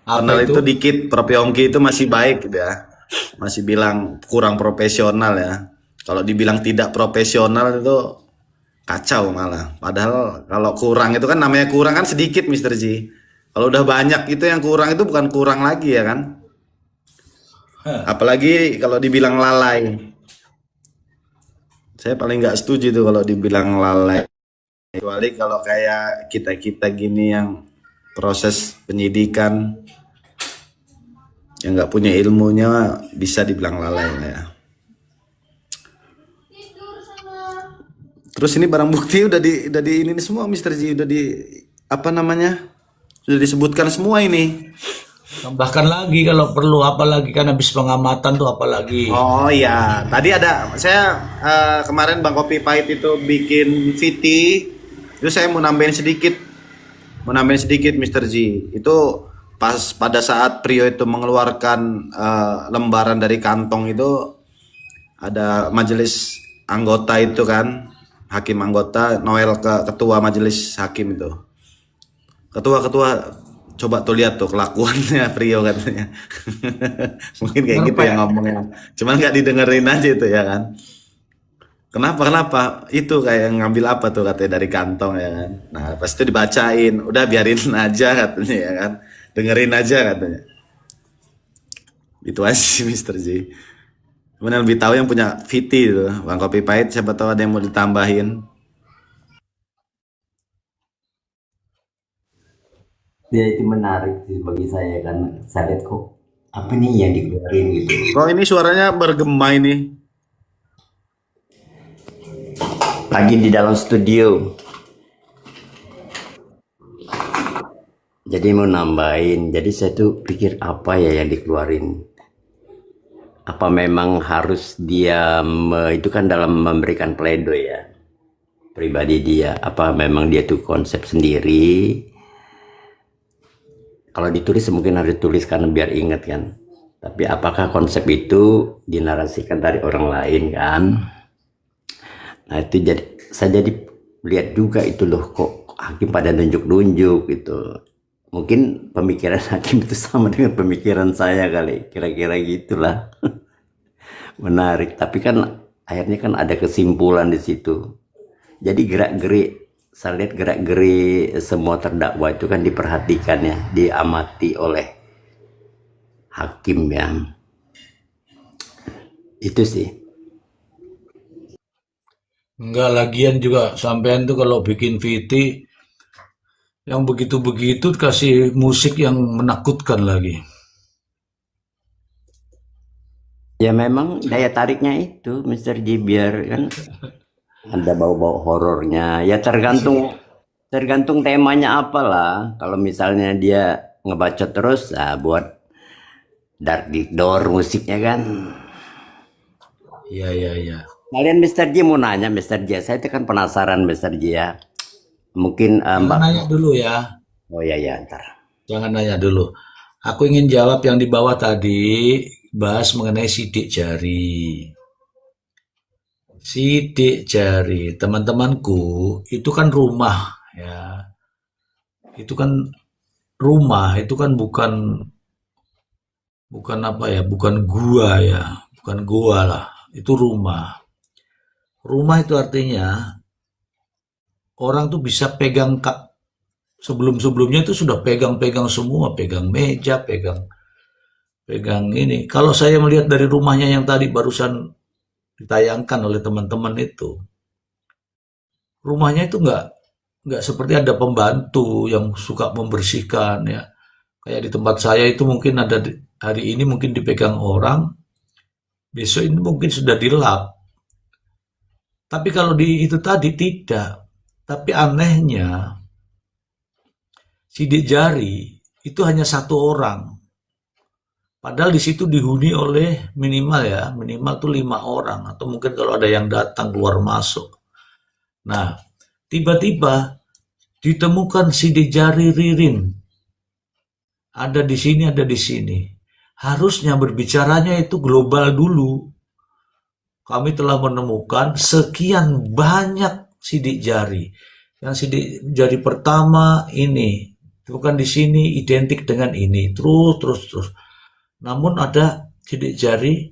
Apa Personal itu? itu dikit, Prof Yongki itu masih baik gitu ya. Masih bilang kurang profesional ya. Kalau dibilang tidak profesional itu kacau malah. Padahal kalau kurang itu kan namanya kurang kan sedikit Mister Ji. Kalau udah banyak itu yang kurang itu bukan kurang lagi ya kan. Hah. Apalagi kalau dibilang lalai. Saya paling nggak setuju tuh kalau dibilang lalai. Kecuali kalau kayak kita-kita gini yang proses penyidikan yang nggak punya ilmunya bisa dibilang lalai lah ya. Terus ini barang bukti udah di ini semua Mister Ji udah di apa namanya? Sudah disebutkan semua ini. Tambahkan lagi kalau perlu, apalagi kan habis pengamatan tuh apalagi. Oh iya, tadi ada saya kemarin Bang Kopi Pahit itu bikin VT, itu saya mau nambahin sedikit Mister Ji. Itu pas pada saat Prio itu mengeluarkan lembaran dari kantong itu ada majelis anggota itu kan, hakim anggota Noel ke ketua majelis hakim itu. Ketua-ketua coba tuh lihat tuh kelakuannya Prio katanya. Mungkin kayak Bener gitu Pak yang ya? ngomongnya. Cuman nggak didengerin aja itu ya kan. Kenapa kenapa? Itu kayak ngambil apa tuh katanya dari kantong ya kan. Nah, pas itu dibacain, udah biarin aja katanya ya kan. Dengerin aja katanya. Itu aja sih Mister J. Cuman yang lebih tahu yang punya VT itu, Bang Kopi Pahit siapa tahu ada yang mau ditambahin. Ya itu menarik sih bagi saya kan. Saya lihat kok apa nih yang dikeluarin gitu. Kok ini suaranya bergema ini? Lagi di dalam studio. Jadi mau nambahin. Jadi saya tuh pikir apa ya yang dikeluarin. Apa memang harus dia itu kan dalam memberikan pledoi ya pribadi dia. Apa memang dia tuh konsep sendiri. Kalau ditulis mungkin harus ditulis karena biar ingat kan. Tapi apakah konsep itu dinarasikan dari orang lain kan? Nah itu jadi saya jadi lihat juga itu loh kok hakim pada nunjuk-nunjuk gitu. Mungkin pemikiran hakim itu sama dengan pemikiran saya kali, kira-kira gitulah. Menarik, tapi kan akhirnya kan ada kesimpulan di situ. Jadi gerak-gerik, saya lihat gerak-gerik semua terdakwa itu kan diperhatikan ya, diamati oleh hakim ya. Itu sih. Enggak, lagian juga sampean tuh kalau bikin VT yang begitu-begitu kasih musik yang menakutkan lagi. Ya memang daya tariknya itu Mister J biar kan ada bau-bau horornya. Ya tergantung tergantung temanya apalah. Kalau misalnya dia ngebaca terus, buat dark di door musiknya kan. Iya, iya, iya. Kalian Mister J mau nanya Mister J, saya itu kan penasaran Mister J ya. Mungkin Jangan Mbak. nanya dulu ya. Oh ya ya ntar. Jangan nanya dulu. Aku ingin jawab yang di bawah tadi, bahas mengenai sidik jari. Sidik jari, teman-temanku, itu kan rumah ya. Itu kan rumah, itu kan bukan bukan apa ya, bukan gua ya, bukan gua lah. Itu rumah. Rumah itu artinya orang tuh bisa pegang sebelum-sebelumnya itu sudah pegang-pegang semua, pegang meja, pegang pegang ini. Kalau saya melihat dari rumahnya yang tadi barusan ditayangkan oleh teman-teman itu, rumahnya itu nggak seperti ada pembantu yang suka membersihkan ya. Kayak di tempat saya itu mungkin ada hari ini mungkin dipegang orang, besok ini mungkin sudah dilap. Tapi kalau di itu tadi tidak. Tapi anehnya sidik jari itu hanya satu orang. Padahal di situ dihuni oleh minimal ya, minimal tuh 5 orang atau mungkin kalau ada yang datang keluar masuk. Nah, tiba-tiba ditemukan sidik jari Ririn. Ada di sini, ada di sini. Harusnya berbicaranya itu global dulu. Kami telah menemukan sekian banyak sidik jari. Yang sidik jari pertama ini Bukan di sini identik dengan ini, terus. Namun ada sidik jari,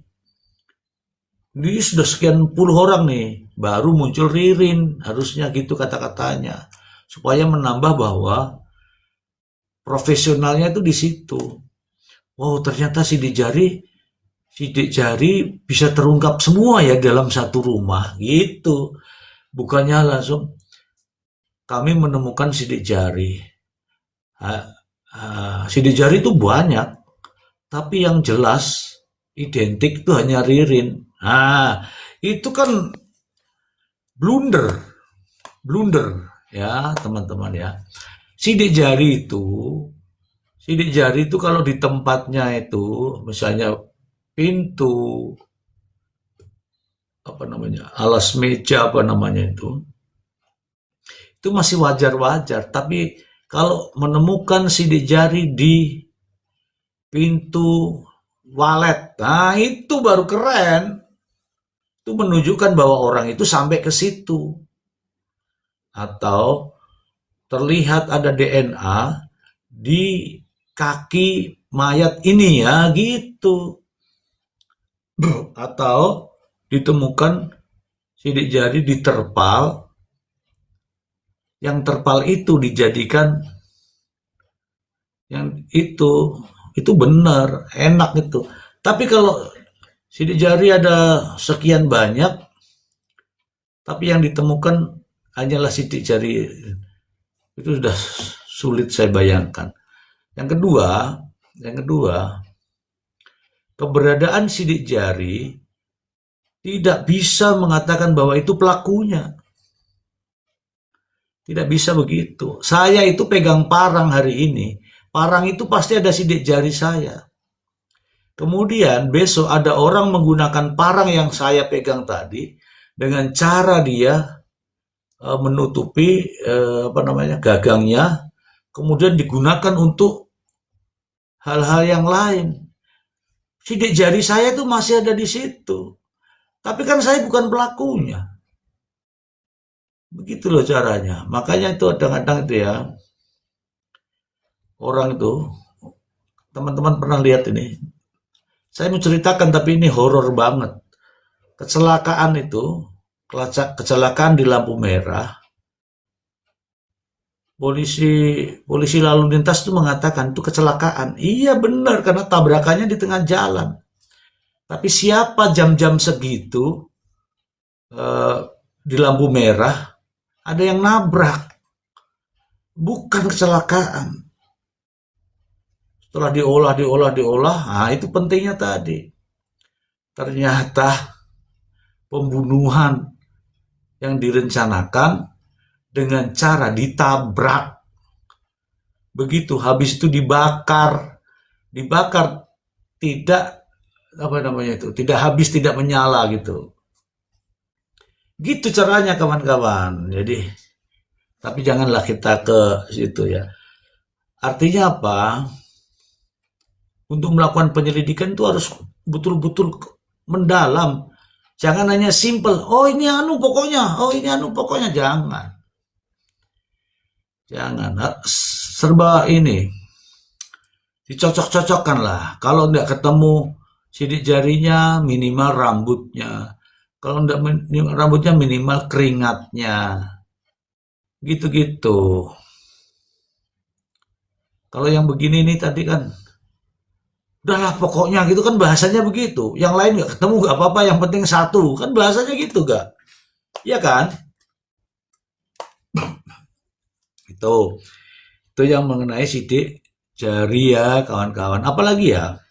ini sudah sekian puluh orang nih, baru muncul Ririn, harusnya gitu kata-katanya, supaya menambah bahwa profesionalnya itu di situ. Wow, ternyata sidik jari bisa terungkap semua ya dalam satu rumah, gitu. Bukannya langsung kami menemukan sidik jari. Sidik jari itu banyak, tapi yang jelas identik itu hanya Ririn. Nah, itu kan blunder, blunder ya teman-teman ya. Sidik jari itu, sidik jari itu kalau di tempatnya itu, misalnya pintu, apa namanya, alas meja apa namanya itu masih wajar-wajar. Tapi kalau menemukan sidik jari di pintu walet, nah itu baru keren. Itu menunjukkan bahwa orang itu sampai ke situ. Atau terlihat ada DNA di kaki mayat ini ya gitu. Atau ditemukan sidik jari di terpal, yang terpal itu dijadikan yang itu benar, enak itu. Tapi kalau sidik jari ada sekian banyak, tapi yang ditemukan hanyalah sidik jari, itu sudah sulit saya bayangkan. Yang kedua, keberadaan sidik jari tidak bisa mengatakan bahwa itu pelakunya. Tidak bisa begitu. Saya itu pegang parang hari ini, parang itu pasti ada sidik jari saya. Kemudian besok ada orang menggunakan parang yang saya pegang tadi dengan cara dia menutupi gagangnya, kemudian digunakan untuk hal-hal yang lain. Sidik jari saya itu masih ada di situ, tapi kan saya bukan pelakunya. Begitu loh caranya. Makanya itu kadang-kadang itu ya, orang itu, teman-teman pernah lihat ini, saya mau ceritakan tapi ini horor banget. Kecelakaan itu, kecelakaan di lampu merah, polisi lalu lintas itu mengatakan itu kecelakaan. Iya benar, karena tabrakannya di tengah jalan. Tapi siapa jam-jam segitu di lampu merah ada yang nabrak, bukan kecelakaan. Setelah diolah, nah itu pentingnya tadi. Ternyata pembunuhan yang direncanakan dengan cara ditabrak. Begitu, habis itu dibakar tidak tidak habis, tidak menyala gitu. Gitu caranya kawan-kawan. Jadi, tapi janganlah kita ke situ ya. Artinya apa? Untuk melakukan penyelidikan itu harus betul-betul mendalam. Jangan hanya simple. Oh ini pokoknya. Jangan. Serba ini. Dicocok-cocokkan lah. Kalau tidak ketemu sidik jarinya, minimal rambutnya. Kalau enggak rambutnya, minimal keringatnya. Gitu-gitu. Kalau yang begini nih tadi kan, udahlah pokoknya gitu kan bahasanya begitu. Yang lain nggak ketemu nggak apa-apa, yang penting satu. Kan bahasanya gitu gak? Iya kan? Itu yang mengenai sidik jari ya kawan-kawan. Apalagi ya?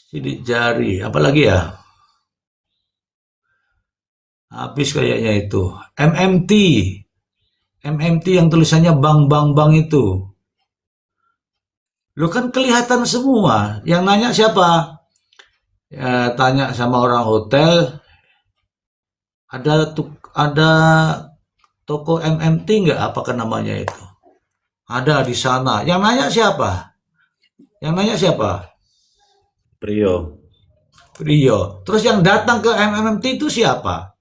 Sidik jari, apalagi ya? Habis kayaknya itu. MMT yang tulisannya bang itu. Lo kan kelihatan semua. Yang nanya siapa? Ya, tanya sama orang hotel. Ada toko MMT nggak? Apakah namanya itu? Ada di sana. Yang nanya siapa? Prio. Terus yang datang ke MMT itu siapa?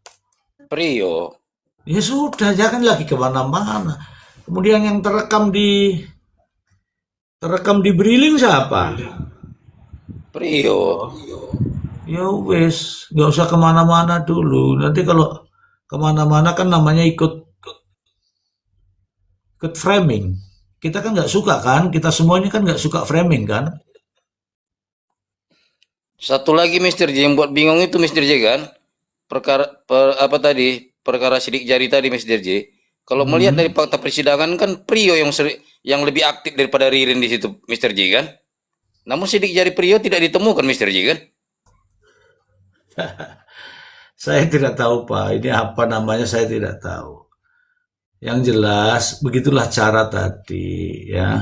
Prio. Ya sudah, jangan lagi kemana-mana. Kemudian yang terekam di Terekam di Briling siapa? Prio. Ya wes, nggak usah kemana-mana dulu. Nanti kalau kemana-mana kan namanya ikut ikut framing. Kita kan nggak suka kan? Kita semuanya kan nggak suka framing kan? Satu lagi Mr. J yang buat bingung itu Mr. J kan, apa tadi perkara sidik jari tadi Mr. J. Kalau melihat dari fakta persidangan kan Prio yang lebih aktif daripada Ririn di situ Mr. J kan. Namun sidik jari Prio tidak ditemukan Mr. J kan. Saya tidak tahu Pak, ini apa namanya saya tidak tahu. Yang jelas begitulah cara tadi ya.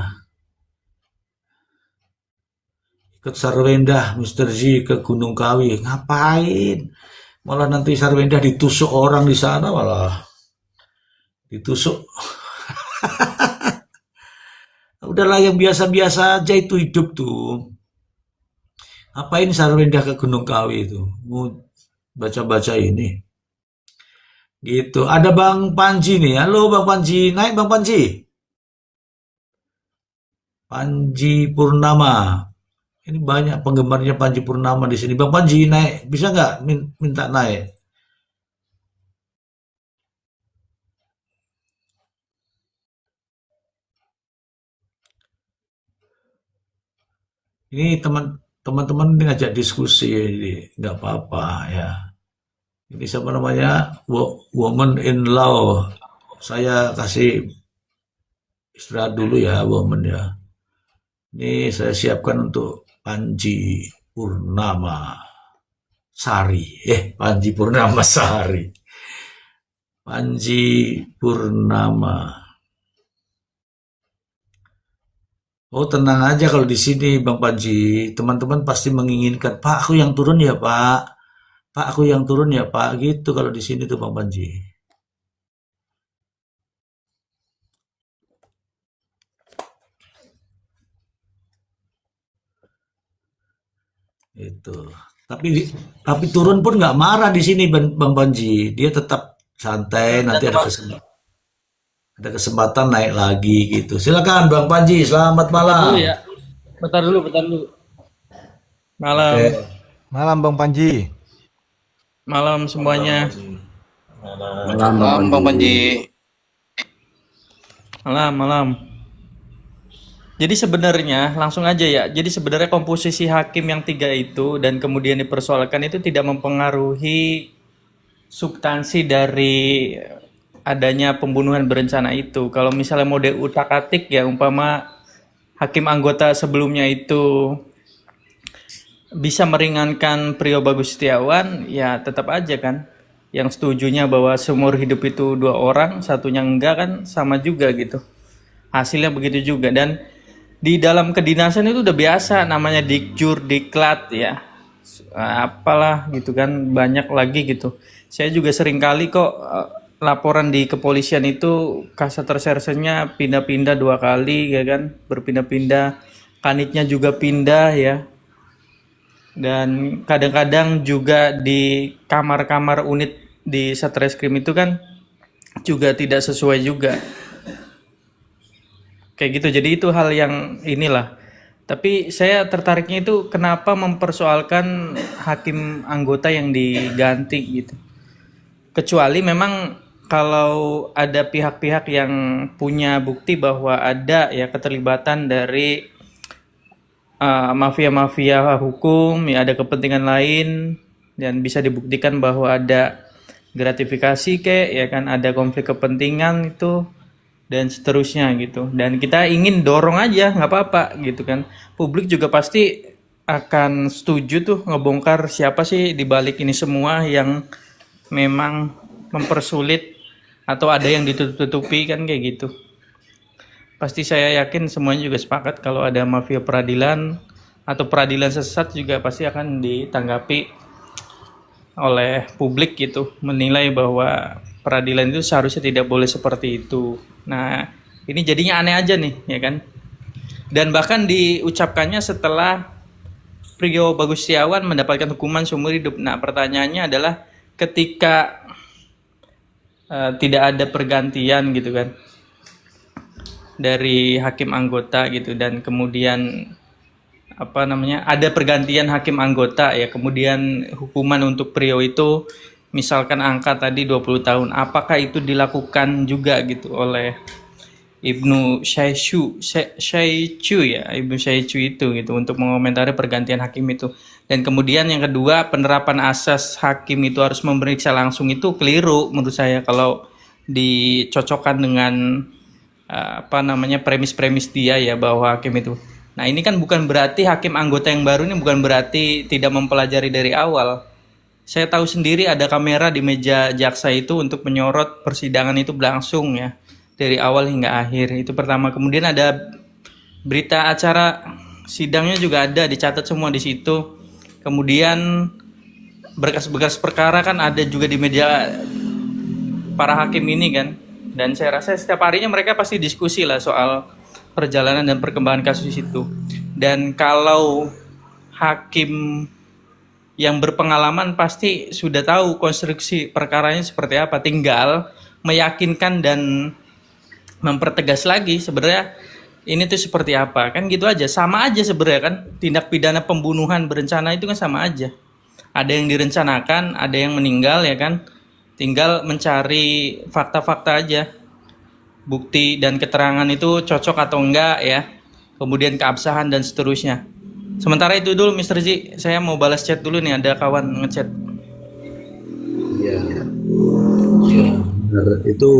Ikut Sarwendah Mr. Z ke Gunung Kawi, ngapain? Malah nanti Sarwendah ditusuk orang di sana malah ditusuk. Udahlah yang biasa-biasa aja itu hidup tuh. Ngapain Sarwendah ke Gunung Kawi itu? Mau baca-baca ini. Gitu. Ada Bang Panji nih. Halo Bang Panji. Naik Bang Panji. Panji Purnama. Ini banyak penggemarnya Panji Purnama di sini. Bang Panji naik. Bisa nggak minta naik? Ini teman-teman ngajak diskusi. Nggak apa-apa ya. Ini siapa namanya? Woman in Law. Saya kasih istirahat dulu ya, woman ya. Ini saya siapkan untuk Panji Purnama Sari. Panji Purnama Sari. Panji Purnama. Oh, tenang aja kalau di sini Bang Panji. Teman-teman pasti menginginkan, Pak, aku yang turun ya, Pak. Pak, aku yang turun ya, Pak. Gitu kalau di sini tuh Bang Panji. Itu. Tapi turun pun nggak marah di sini Bang Panji. Dia tetap santai, nanti ada kesempatan naik lagi gitu. Silakan Bang Panji, selamat Bentar malam. dulu ya. Bentar dulu. Malam, Oke. Malam Bang Panji. malam semuanya. Malam Bang Panji. Malam. Jadi sebenarnya langsung aja ya. Jadi sebenarnya komposisi hakim yang 3 itu dan kemudian dipersoalkan itu tidak mempengaruhi substansi dari adanya pembunuhan berencana itu. Kalau misalnya model utak-atik ya umpama hakim anggota sebelumnya itu bisa meringankan Prio Bagus Setiawan, ya tetap aja kan. Yang setujunya bahwa seumur hidup itu 2 orang, satunya enggak kan sama juga gitu. Hasilnya begitu juga. Dan di dalam kedinasan itu udah biasa namanya dikjur, diklat ya. Apalah gitu kan, banyak lagi gitu. Saya juga sering kali kok laporan di kepolisian itu kasat resersenya pindah-pindah 2 kali ya kan, berpindah-pindah. Kanitnya juga pindah ya. Dan kadang-kadang juga di kamar-kamar unit di Satreskrim itu kan juga tidak sesuai juga. Kayak gitu. Jadi itu hal yang inilah. Tapi saya tertariknya itu kenapa mempersoalkan hakim anggota yang diganti gitu. Kecuali memang kalau ada pihak-pihak yang punya bukti bahwa ada ya keterlibatan dari mafia-mafia hukum, ya ada kepentingan lain dan bisa dibuktikan bahwa ada gratifikasi ya kan, ada konflik kepentingan itu dan seterusnya gitu. Dan kita ingin dorong aja, nggak apa-apa gitu kan. Publik juga pasti akan setuju tuh ngebongkar siapa sih di balik ini semua yang memang mempersulit atau ada yang ditutup-tutupi kan kayak gitu. Pasti saya yakin semuanya juga sepakat kalau ada mafia peradilan atau peradilan sesat juga pasti akan ditanggapi oleh publik gitu, menilai bahwa peradilan itu seharusnya tidak boleh seperti itu. Nah, ini jadinya aneh aja nih, ya kan? Dan bahkan diucapkannya setelah Prio Bagus Setiawan mendapatkan hukuman seumur hidup. Nah, pertanyaannya adalah ketika tidak ada pergantian gitu kan. dari hakim anggota gitu, dan kemudian apa namanya, ada pergantian hakim anggota ya, kemudian hukuman untuk Prio itu misalkan angka tadi 20 tahun, apakah itu dilakukan juga gitu oleh Ibnu Syaichu ya, Ibnu Syaichu itu gitu, untuk mengomentari pergantian hakim itu. Dan kemudian yang kedua, penerapan asas hakim itu harus memeriksa langsung itu keliru menurut saya kalau dicocokkan dengan apa namanya, premis-premis dia ya, bahwa hakim itu. Nah, ini kan bukan berarti hakim anggota yang baru ini bukan berarti tidak mempelajari dari awal. Saya tahu sendiri ada kamera di meja jaksa itu untuk menyorot persidangan itu berlangsung ya, dari awal hingga akhir. Itu pertama. Kemudian ada berita acara sidangnya juga ada, dicatat semua di situ. Kemudian berkas-berkas perkara kan ada juga di meja para hakim ini kan. Dan saya rasa setiap harinya mereka pasti diskusi lah soal perjalanan dan perkembangan kasus itu. Dan kalau hakim yang berpengalaman pasti sudah tahu konstruksi perkaranya seperti apa, tinggal meyakinkan dan mempertegas lagi sebenarnya ini tuh seperti apa, kan gitu aja, sama aja sebenarnya kan. Tindak pidana pembunuhan berencana itu kan sama aja, ada yang direncanakan, ada yang meninggal ya kan, tinggal mencari fakta-fakta aja, bukti dan keterangan itu cocok atau enggak ya, kemudian keabsahan dan seterusnya. Sementara itu dulu Mr. Ji, saya mau balas chat dulu nih, ada kawan ngechat. Iya. Ya, benar. Itu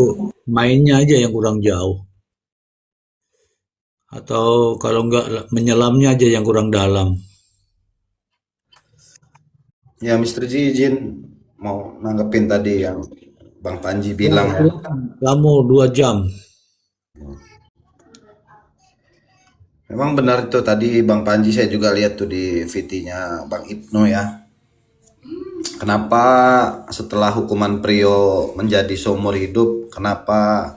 mainnya aja yang kurang jauh. Atau kalau enggak menyelamnya aja yang kurang dalam. Ya, Mr. Ji izin mau nanggepin tadi yang Bang Panji Ya, bilang ya. silakan. Kamu 2 jam. Memang benar itu tadi Bang Panji, saya juga lihat tuh di VT-nya Bang Ibnu ya. Kenapa setelah hukuman Prio menjadi seumur hidup, kenapa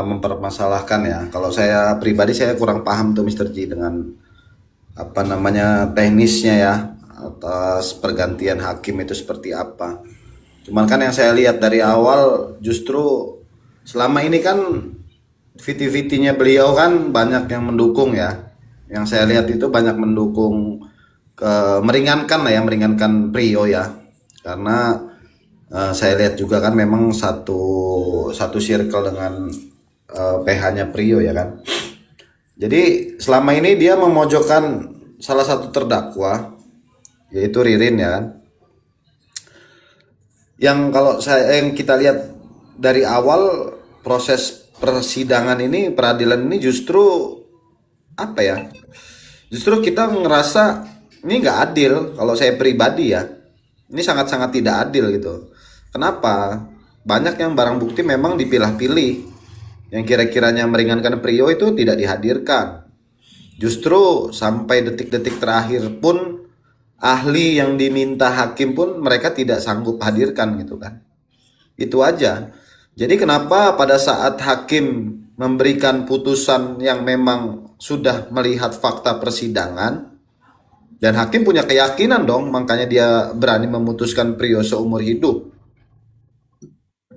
mempermasalahkan ya? Kalau saya pribadi saya kurang paham tuh Mr. Ji dengan apa namanya teknisnya ya, atas pergantian hakim itu seperti apa. Cuman kan yang saya lihat dari awal justru selama ini kan VT-VT-nya beliau kan banyak yang mendukung ya. Yang saya lihat itu banyak mendukung meringankan lah ya, meringankan Prio ya. Karena saya lihat juga kan memang satu circle dengan PH-nya Prio ya kan. Jadi selama ini dia memojokkan salah satu terdakwa yaitu Ririn ya kan. Yang kalau yang kita lihat dari awal proses persidangan ini, peradilan ini justru apa ya? Justru kita ngerasa ini nggak adil. Kalau saya pribadi ya, ini sangat-sangat tidak adil gitu. Kenapa? Banyak yang barang bukti memang dipilah-pilih. Yang kira-kiranya meringankan Prio itu tidak dihadirkan. Justru sampai detik-detik terakhir pun ahli yang diminta hakim pun mereka tidak sanggup hadirkan gitu kan. Itu aja. Jadi kenapa pada saat hakim memberikan putusan yang memang sudah melihat fakta persidangan dan hakim punya keyakinan dong, makanya dia berani memutuskan Prio seumur hidup.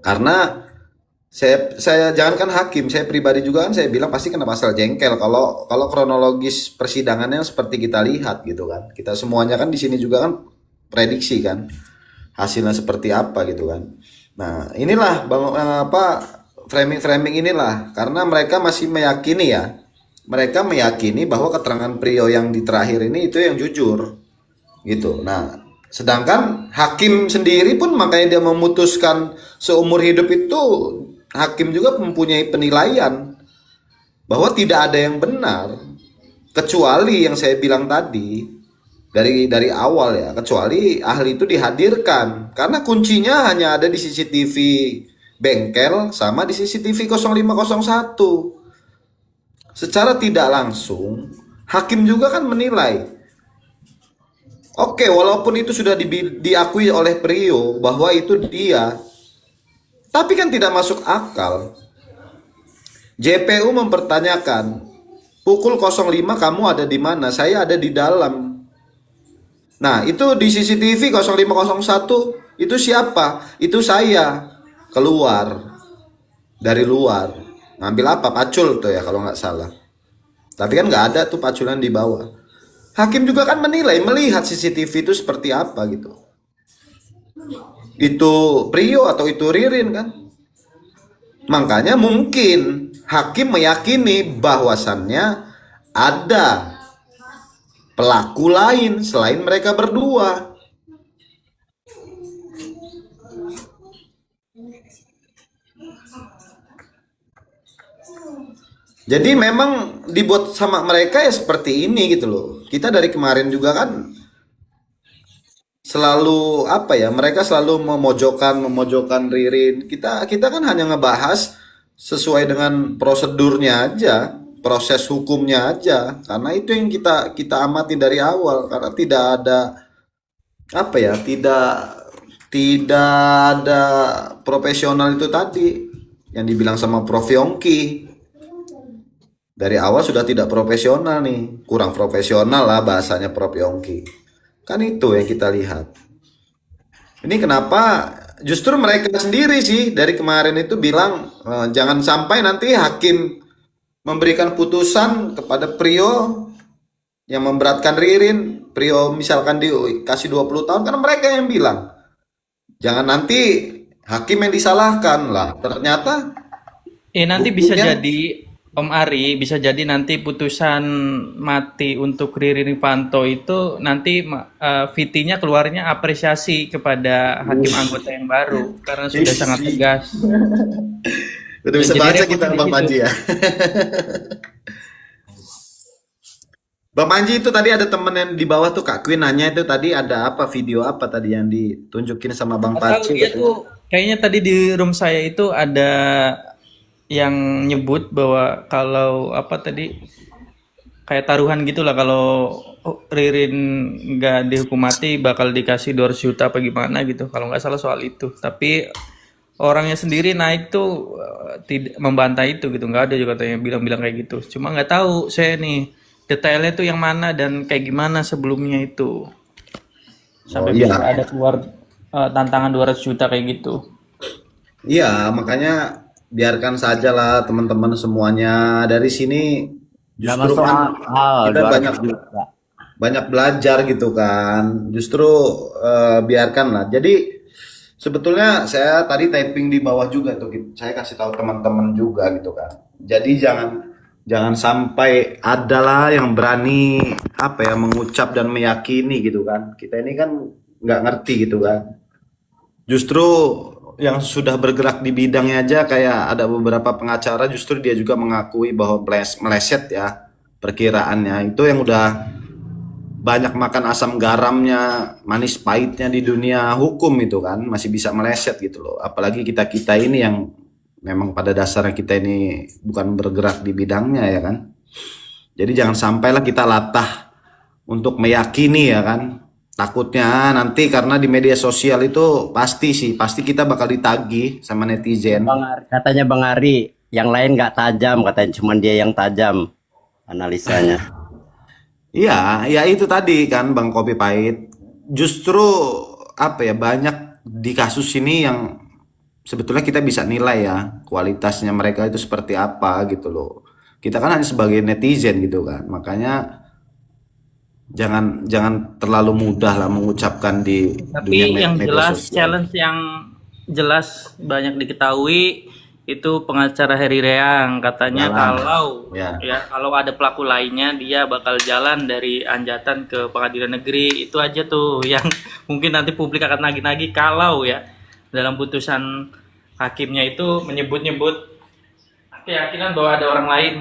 Karena saya jangankan hakim, saya pribadi juga kan saya bilang pasti kena pasal jengkel kalau kronologis persidangannya seperti kita lihat gitu kan. Kita semuanya kan di sini juga kan prediksi kan hasilnya seperti apa gitu kan. Nah, inilah framing inilah karena mereka masih meyakini ya. Mereka meyakini bahwa keterangan Prio yang di terakhir ini itu yang jujur. Gitu. Nah, sedangkan hakim sendiri pun makanya dia memutuskan seumur hidup itu, hakim juga mempunyai penilaian bahwa tidak ada yang benar kecuali yang saya bilang tadi dari awal ya, kecuali ahli itu dihadirkan karena kuncinya hanya ada di CCTV bengkel sama di CCTV 0501. Secara tidak langsung hakim juga kan menilai, oke, walaupun itu sudah diakui oleh Prio bahwa itu dia, tapi kan tidak masuk akal. JPU mempertanyakan, pukul 05 kamu ada di mana? Saya ada di dalam. Nah, itu di CCTV 0501 itu siapa? Itu saya keluar dari luar. Ngambil apa? Pacul tuh ya kalau nggak salah. Tapi kan nggak ada tuh paculan di bawah. Hakim juga kan menilai, melihat CCTV itu seperti apa gitu. Itu Prio atau itu Ririn kan? Makanya mungkin hakim meyakini bahwasannya ada pelaku lain selain mereka berdua. Jadi memang dibuat sama mereka ya seperti ini gitu loh. Kita dari kemarin juga kan selalu apa ya, mereka selalu memojokkan Ririn. Kita kan hanya ngebahas sesuai dengan prosedurnya aja, proses hukumnya aja. Karena itu yang kita amati dari awal, karena tidak ada apa ya, tidak ada profesional itu tadi yang dibilang sama Prof Yongki. Dari awal sudah tidak profesional nih, kurang profesional lah bahasanya Prof Yongki. Kan itu yang kita lihat. Ini kenapa justru mereka sendiri sih dari kemarin itu bilang jangan sampai nanti hakim memberikan putusan kepada Prio yang memberatkan Ririn. Prio misalkan dikasih 20 tahun, karena mereka yang bilang. Jangan nanti hakim yang disalahkan lah. Ternyata Nanti bisa buktinya jadi Om Ari, bisa jadi nanti putusan mati untuk Riri Rifanto itu nanti VT-nya keluarnya apresiasi kepada hakim anggota yang baru karena sudah sangat tegas. udah Dan bisa jadi baca kita repotnya di Bang situ. Panji ya. Bang Panji itu tadi ada temen yang di bawah tuh Kak Queen nanya itu tadi ada apa, video apa tadi yang ditunjukin sama Bang Nggak tahu Panji dia katanya. tuh kayaknya tadi di room saya itu ada yang nyebut bahwa kalau apa tadi kayak taruhan gitulah kalau Ririn nggak dihukum mati bakal dikasih 200 juta apa gimana gitu kalau nggak salah soal itu, tapi orangnya sendiri naik tuh tidak membantah itu gitu, nggak ada juga katanya bilang-bilang kayak gitu, cuma nggak tahu saya nih detailnya tuh yang mana dan kayak gimana sebelumnya itu Oh sampai bisa iya, ada keluar tantangan 200 juta kayak gitu. iya makanya biarkan saja lah teman-teman semuanya dari sini. Nggak Justru masuk kan akal kita 200 banyak juta. banyak belajar gitu kan. Justru biarkan lah. Jadi sebetulnya saya tadi typing di bawah juga tuh, saya kasih tahu teman-teman juga gitu kan. Jadi jangan jangan sampai adalah yang berani apa ya mengucap dan meyakini gitu kan. Kita ini kan nggak ngerti gitu kan. Justru yang sudah bergerak di bidangnya aja kayak ada beberapa pengacara justru dia juga mengakui bahwa meleset ya perkiraannya itu yang udah banyak makan asam garamnya, manis pahitnya di dunia hukum itu kan masih bisa meleset gitu loh. Apalagi kita-kita ini yang memang pada dasarnya kita ini bukan bergerak di bidangnya ya kan. Jadi jangan sampailah kita latah untuk meyakini ya kan. Takutnya nanti karena di media sosial itu pasti kita bakal ditagih sama netizen. Katanya Bang Ari, yang lain nggak tajam, katanya cuman dia yang tajam analisanya. Iya, ya itu tadi kan Bang Kopi Pahit. Justru apa ya banyak di kasus ini yang sebetulnya kita bisa nilai ya kualitasnya mereka itu seperti apa gitu loh. Kita kan hanya sebagai netizen gitu kan. Makanya jangan jangan terlalu mudah lah mengucapkan di dunia Tapi yang media jelas sosial. challenge yang jelas banyak diketahui itu pengacara Heri Reang katanya Jalan. kalau Ya. ya kalau ada pelaku lainnya dia bakal jalan dari Anjatan ke Pengadilan Negeri, itu aja tuh yang mungkin nanti publik akan nagih-nagih kalau ya dalam putusan hakimnya itu menyebut-nyebut keyakinan bahwa ada orang lain.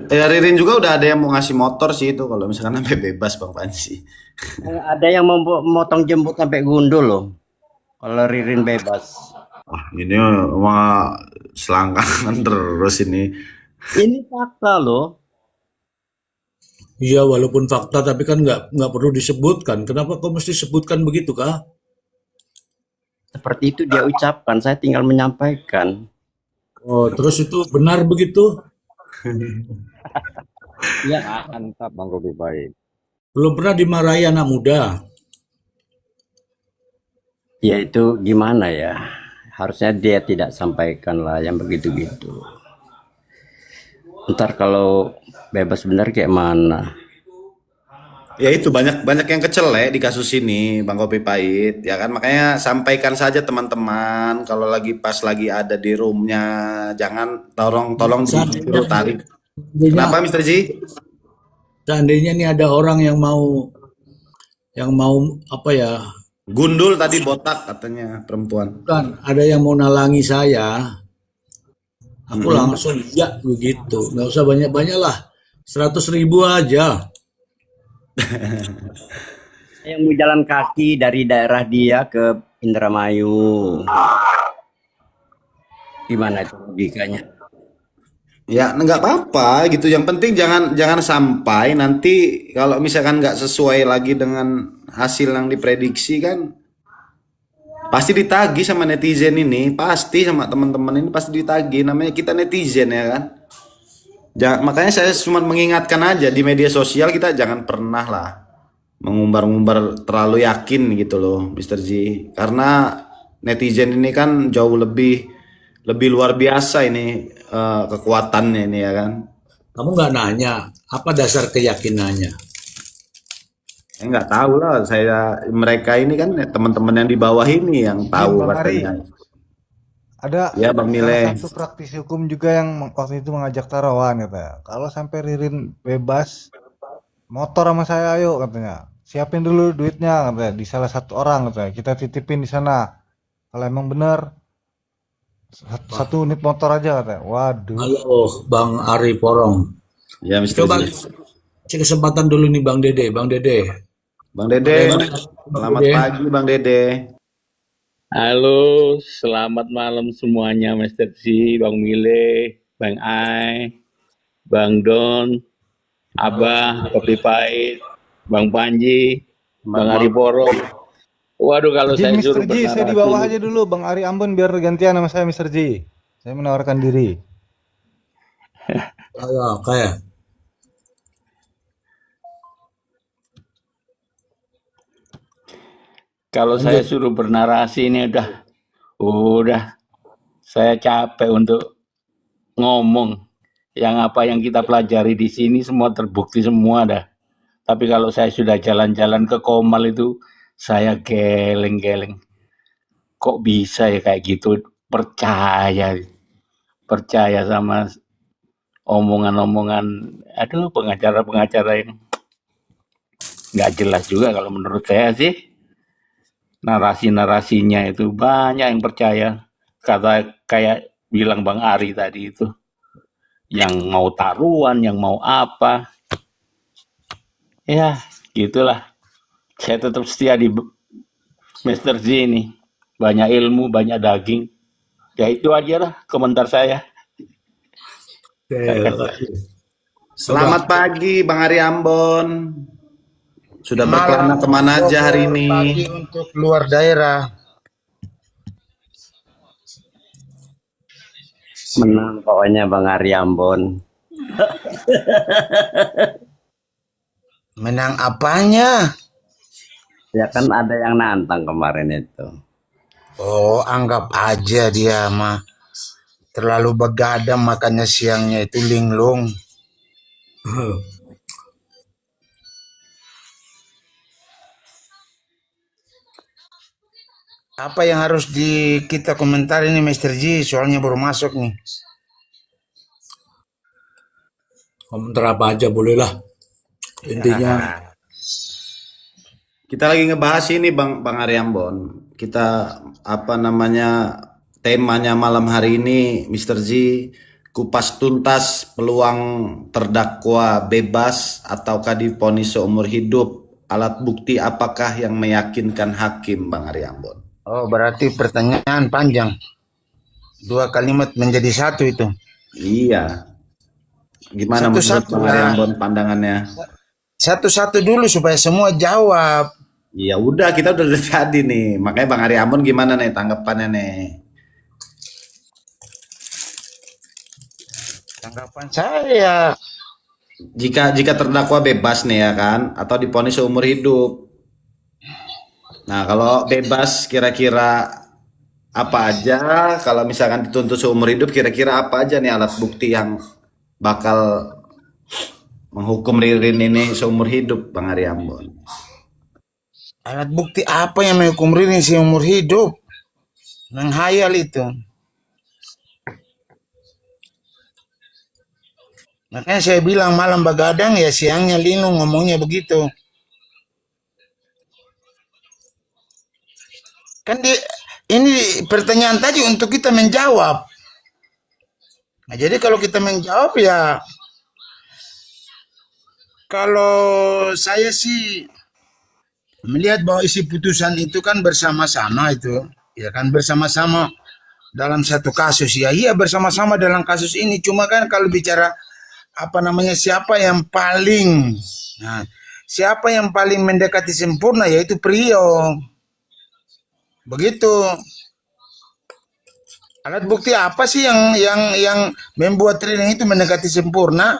Ya, Ririn juga udah ada yang mau ngasih motor sih itu kalau misalkan sampai bebas Bang Panji. Ada yang mau motong jembut sampai gundul loh. Kalau Ririn bebas. Wah, ini mah selangkangan terus ini. Ini fakta loh. Iya, walaupun fakta, tapi kan nggak perlu disebutkan. Kenapa kau mesti sebutkan begitu, kah? Seperti itu dia ucapkan, saya tinggal menyampaikan. Oh, terus itu benar begitu? Ya, mantap Bang Robi baik. Belum pernah dimarahi anak muda. Ya itu gimana ya? harusnya dia tidak sampaikan lah yang begitu-gitu. Ntar kalau bebas benar kayak mana? Ya itu banyak yang kecelek di kasus ini, Bang Kopi Pahit, ya kan? Makanya sampaikan saja teman-teman kalau pas lagi ada di roomnya, jangan tolong Seandainya, disuruh tarik. seandainya, Kenapa Mister Ji? seandainya nih ada orang yang mau apa ya, Gundul tadi botak katanya perempuan. kan ada yang mau nalangi saya, aku langsung ya begitu, nggak usah banyak-banyak lah, 100.000 aja. Yang mau jalan kaki dari daerah dia ke Indramayu, gimana itu logikanya? Ya nggak apa-apa gitu. Yang penting jangan sampai nanti kalau misalkan nggak sesuai lagi dengan hasil yang diprediksi kan pasti ditagih sama netizen ini, pasti sama teman-teman ini pasti ditagih. Namanya kita netizen ya kan. Makanya saya cuma mengingatkan aja di media sosial kita jangan pernah lah mengumbar-ngumbar terlalu yakin gitu loh, Mister Ji. Karena netizen ini kan jauh lebih luar biasa ini kekuatannya ini ya kan. Kamu nggak nanya apa dasar keyakinannya? Saya nggak tahu lah, mereka ini kan teman-teman yang di bawah ini yang tahu Bang Ari, katanya. ada Ya Bang salah Mile. satu praktisi hukum juga yang waktu itu mengajak taruhan katanya. Kalau sampai Ririn bebas, motor sama saya ayo katanya. Siapin dulu duitnya katanya di salah satu orang katanya. Kita titipin di sana. Kalau emang bener satu unit motor aja katanya. Waduh. Halo Bang Ari Porong. Ya Mister Coba Ji. kasih kesempatan dulu nih Bang Dede. Bang Dede, selamat Dede. pagi Bang Dede. Halo, selamat malam semuanya, Master Ji, Bang Mile, Bang Ai, Bang Don, Abah, Kopi Pahit, Bang Panji, Bang Ari Poro. Waduh, kalau Izin saya Mr. suruh Ji, saya di bawah bernarasi, aja dulu Bang Ari Ambon biar gantian sama saya Mr. Ji. Saya menawarkan diri. Ayo, kayak kalau saya suruh bernarasi ini udah, saya capek untuk ngomong. Yang apa yang kita pelajari di sini semua terbukti semua dah. Tapi kalau saya sudah jalan-jalan ke Komal itu, saya geleng-geleng. Kok bisa ya kayak gitu? Percaya sama omongan-omongan, aduh pengacara-pengacara yang nggak jelas juga kalau menurut saya sih. Narasi-narasinya itu banyak yang percaya. Kayak bilang Bang Ari tadi itu. Yang mau taruhan, yang mau apa. Ya, gitulah. Saya tetap setia di Mr. Z ini. Banyak ilmu, banyak daging. Ya itu aja lah komentar saya. Selamat pagi Bang Ari Ambon. Sudah berkelana kemana aja hari ini? Pagi untuk luar daerah. Menang pokoknya Bang Ari Ambon. Menang apanya? Ya kan ada yang nantang kemarin itu. Oh, anggap aja dia mah terlalu begadang makanya siangnya itu linglung. Apa yang harus kita komentar ini Mr. Ji? Soalnya baru masuk nih. komentar apa aja boleh lah. Intinya Kita lagi ngebahas ini Bang Ari Ambon. Kita apa namanya temanya malam hari ini Mr. Ji, kupas tuntas peluang terdakwa bebas ataukah divonis seumur hidup. Alat bukti apakah yang meyakinkan hakim Bang Ari Ambon? Oh, berarti pertanyaan panjang. 2 kalimat menjadi satu itu. Iya. Gimana menurut Satu-satu Bang Ari lah. Ambon pandangannya? Satu-satu dulu supaya semua jawab. Ya udah kita udah dari tadi nih. Makanya Bang Ari Ambon gimana nih tanggapannya nih? Tanggapan saya, Jika terdakwa bebas nih ya kan atau divonis seumur hidup. Nah, kalau bebas kira-kira Apa aja kalau misalkan dituntut seumur hidup, kira-kira apa aja nih alat bukti yang bakal menghukum Ririn ini seumur hidup, Bang Ari Ambon? Alat bukti apa yang menghukum Ririn seumur hidup? Menghayal itu. Makanya saya bilang malam begadang ya siangnya linglung ngomongnya begitu. Kan ini pertanyaan tadi untuk kita menjawab. Nah, jadi kalau kita menjawab ya, kalau saya sih melihat bahwa isi putusan itu kan bersama-sama itu, ya kan bersama-sama dalam satu kasus ya, iya bersama-sama dalam kasus ini. Cuma kan kalau bicara apa namanya nah, siapa yang paling mendekati sempurna yaitu Prio. Begitu. Alat bukti apa sih yang membuat Ririn itu mendekati sempurna?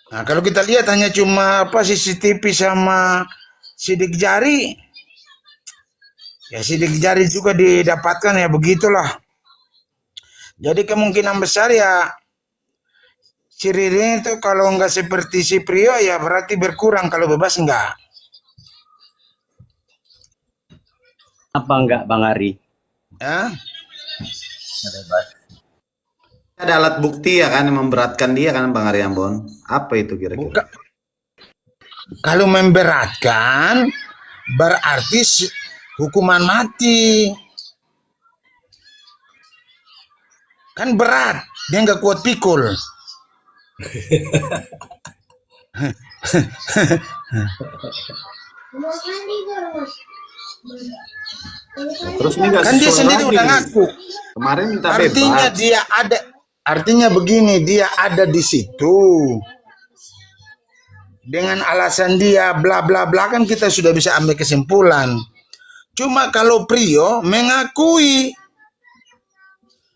Nah, kalau kita lihat hanya cuma apa CCTV sama sidik jari, ya sidik jari juga didapatkan ya begitulah. Jadi kemungkinan besar ya si Ririn itu kalau nggak seperti si Prio ya berarti berkurang, kalau bebas enggak. Apa enggak Bang Ari? Ya, Ada alat bukti ya kan yang memberatkan dia kan, Bang Ari Ambon? Apa itu kira-kira? buka, kalau memberatkan berarti hukuman mati. Kan berat, dia nggak kuat pikul. Terus ini nggak Kan dia sesuai sendiri lagi udah nih. ngaku. Kemarin minta Artinya bebas. dia ada, artinya begini, dia ada di situ. Dengan alasan dia bla bla bla kan kita sudah bisa ambil kesimpulan. Cuma kalau Prio mengakui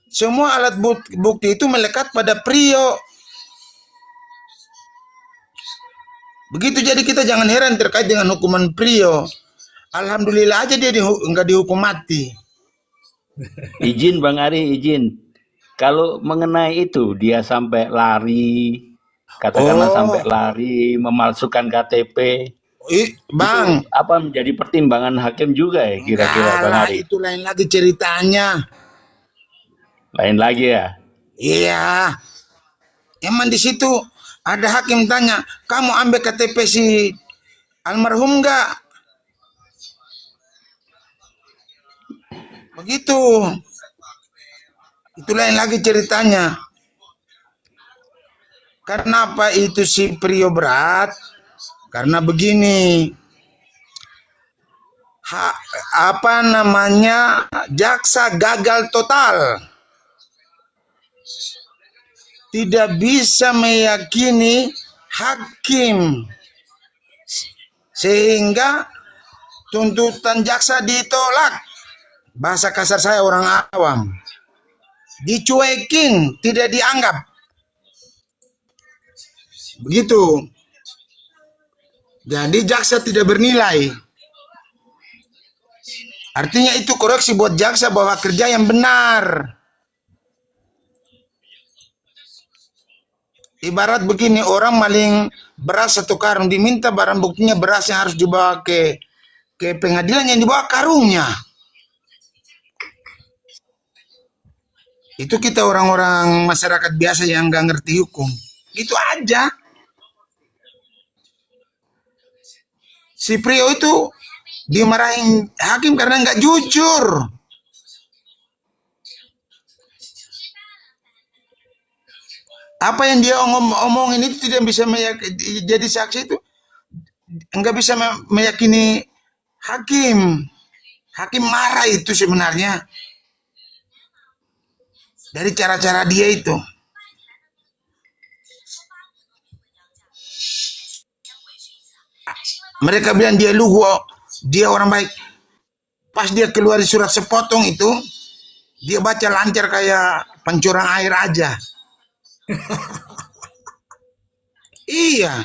semua alat bukti itu melekat pada Prio. Begitu, jadi kita jangan heran terkait dengan hukuman Prio. Alhamdulillah aja dia nggak dihukum mati. Izin Bang Ari, izin. Kalau mengenai itu dia sampai lari, katakanlah sampai Oh, lari, memalsukan KTP, itu Bang, apa menjadi pertimbangan hakim juga ya kira-kira enggak Bang lah, Ari? itu lain lagi ceritanya. Lain lagi ya. Iya, emang di situ ada hakim tanya, kamu ambil KTP si almarhum enggak? Begitu. Itu lain lagi ceritanya. Kenapa itu si Prio berat? Karena begini, apa namanya, jaksa gagal total. Tidak bisa meyakini hakim. Sehingga tuntutan jaksa ditolak. Bahasa kasar saya orang awam. Dicuekin, tidak dianggap. Begitu. Jadi jaksa tidak bernilai. Artinya itu koreksi buat jaksa bahwa kerja yang benar. Ibarat begini, orang maling beras 1 karung, diminta barang buktinya beras yang harus dibawa ke pengadilan, yang dibawa karungnya. Itu kita orang-orang masyarakat biasa yang nggak ngerti hukum. Itu aja. Si Prio itu dimarahin hakim karena nggak jujur. Apa yang dia omongin itu tidak bisa jadi saksi, itu nggak bisa meyakini hakim. Hakim marah itu sebenarnya dari cara-cara dia itu. Mereka bilang dia lugu, dia orang baik. Pas dia keluar surat sepotong itu, dia baca lancar kayak pencurang air aja. Iya.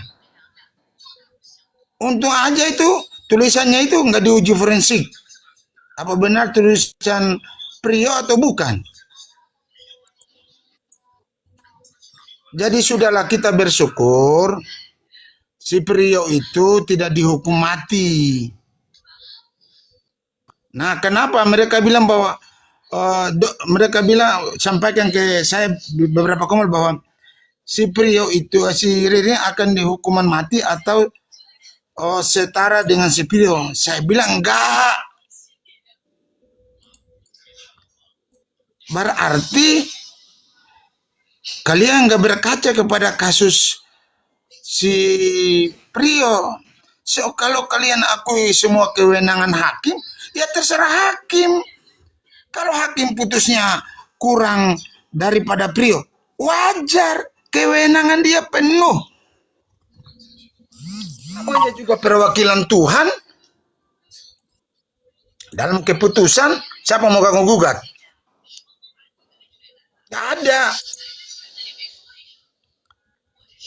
Untung aja itu tulisannya itu nggak diuji forensik. Apa benar tulisan Prio atau bukan? Jadi sudahlah kita bersyukur si Prio itu tidak dihukum mati. Nah, kenapa mereka bilang bahwa mereka bilang sampaikan ke saya beberapa komel bahwa si Prio itu si Riri akan dihukuman mati atau setara dengan si Prio. Saya bilang enggak. Berarti kalian nggak berkaca kepada kasus si Prio. So, kalau kalian akui semua kewenangan hakim, ya terserah hakim. Kalau hakim putusnya kurang daripada Prio, wajar, kewenangan dia penuh. Namanya juga perwakilan Tuhan. Dalam keputusan, siapa mau ganggu gugat? Gak ada.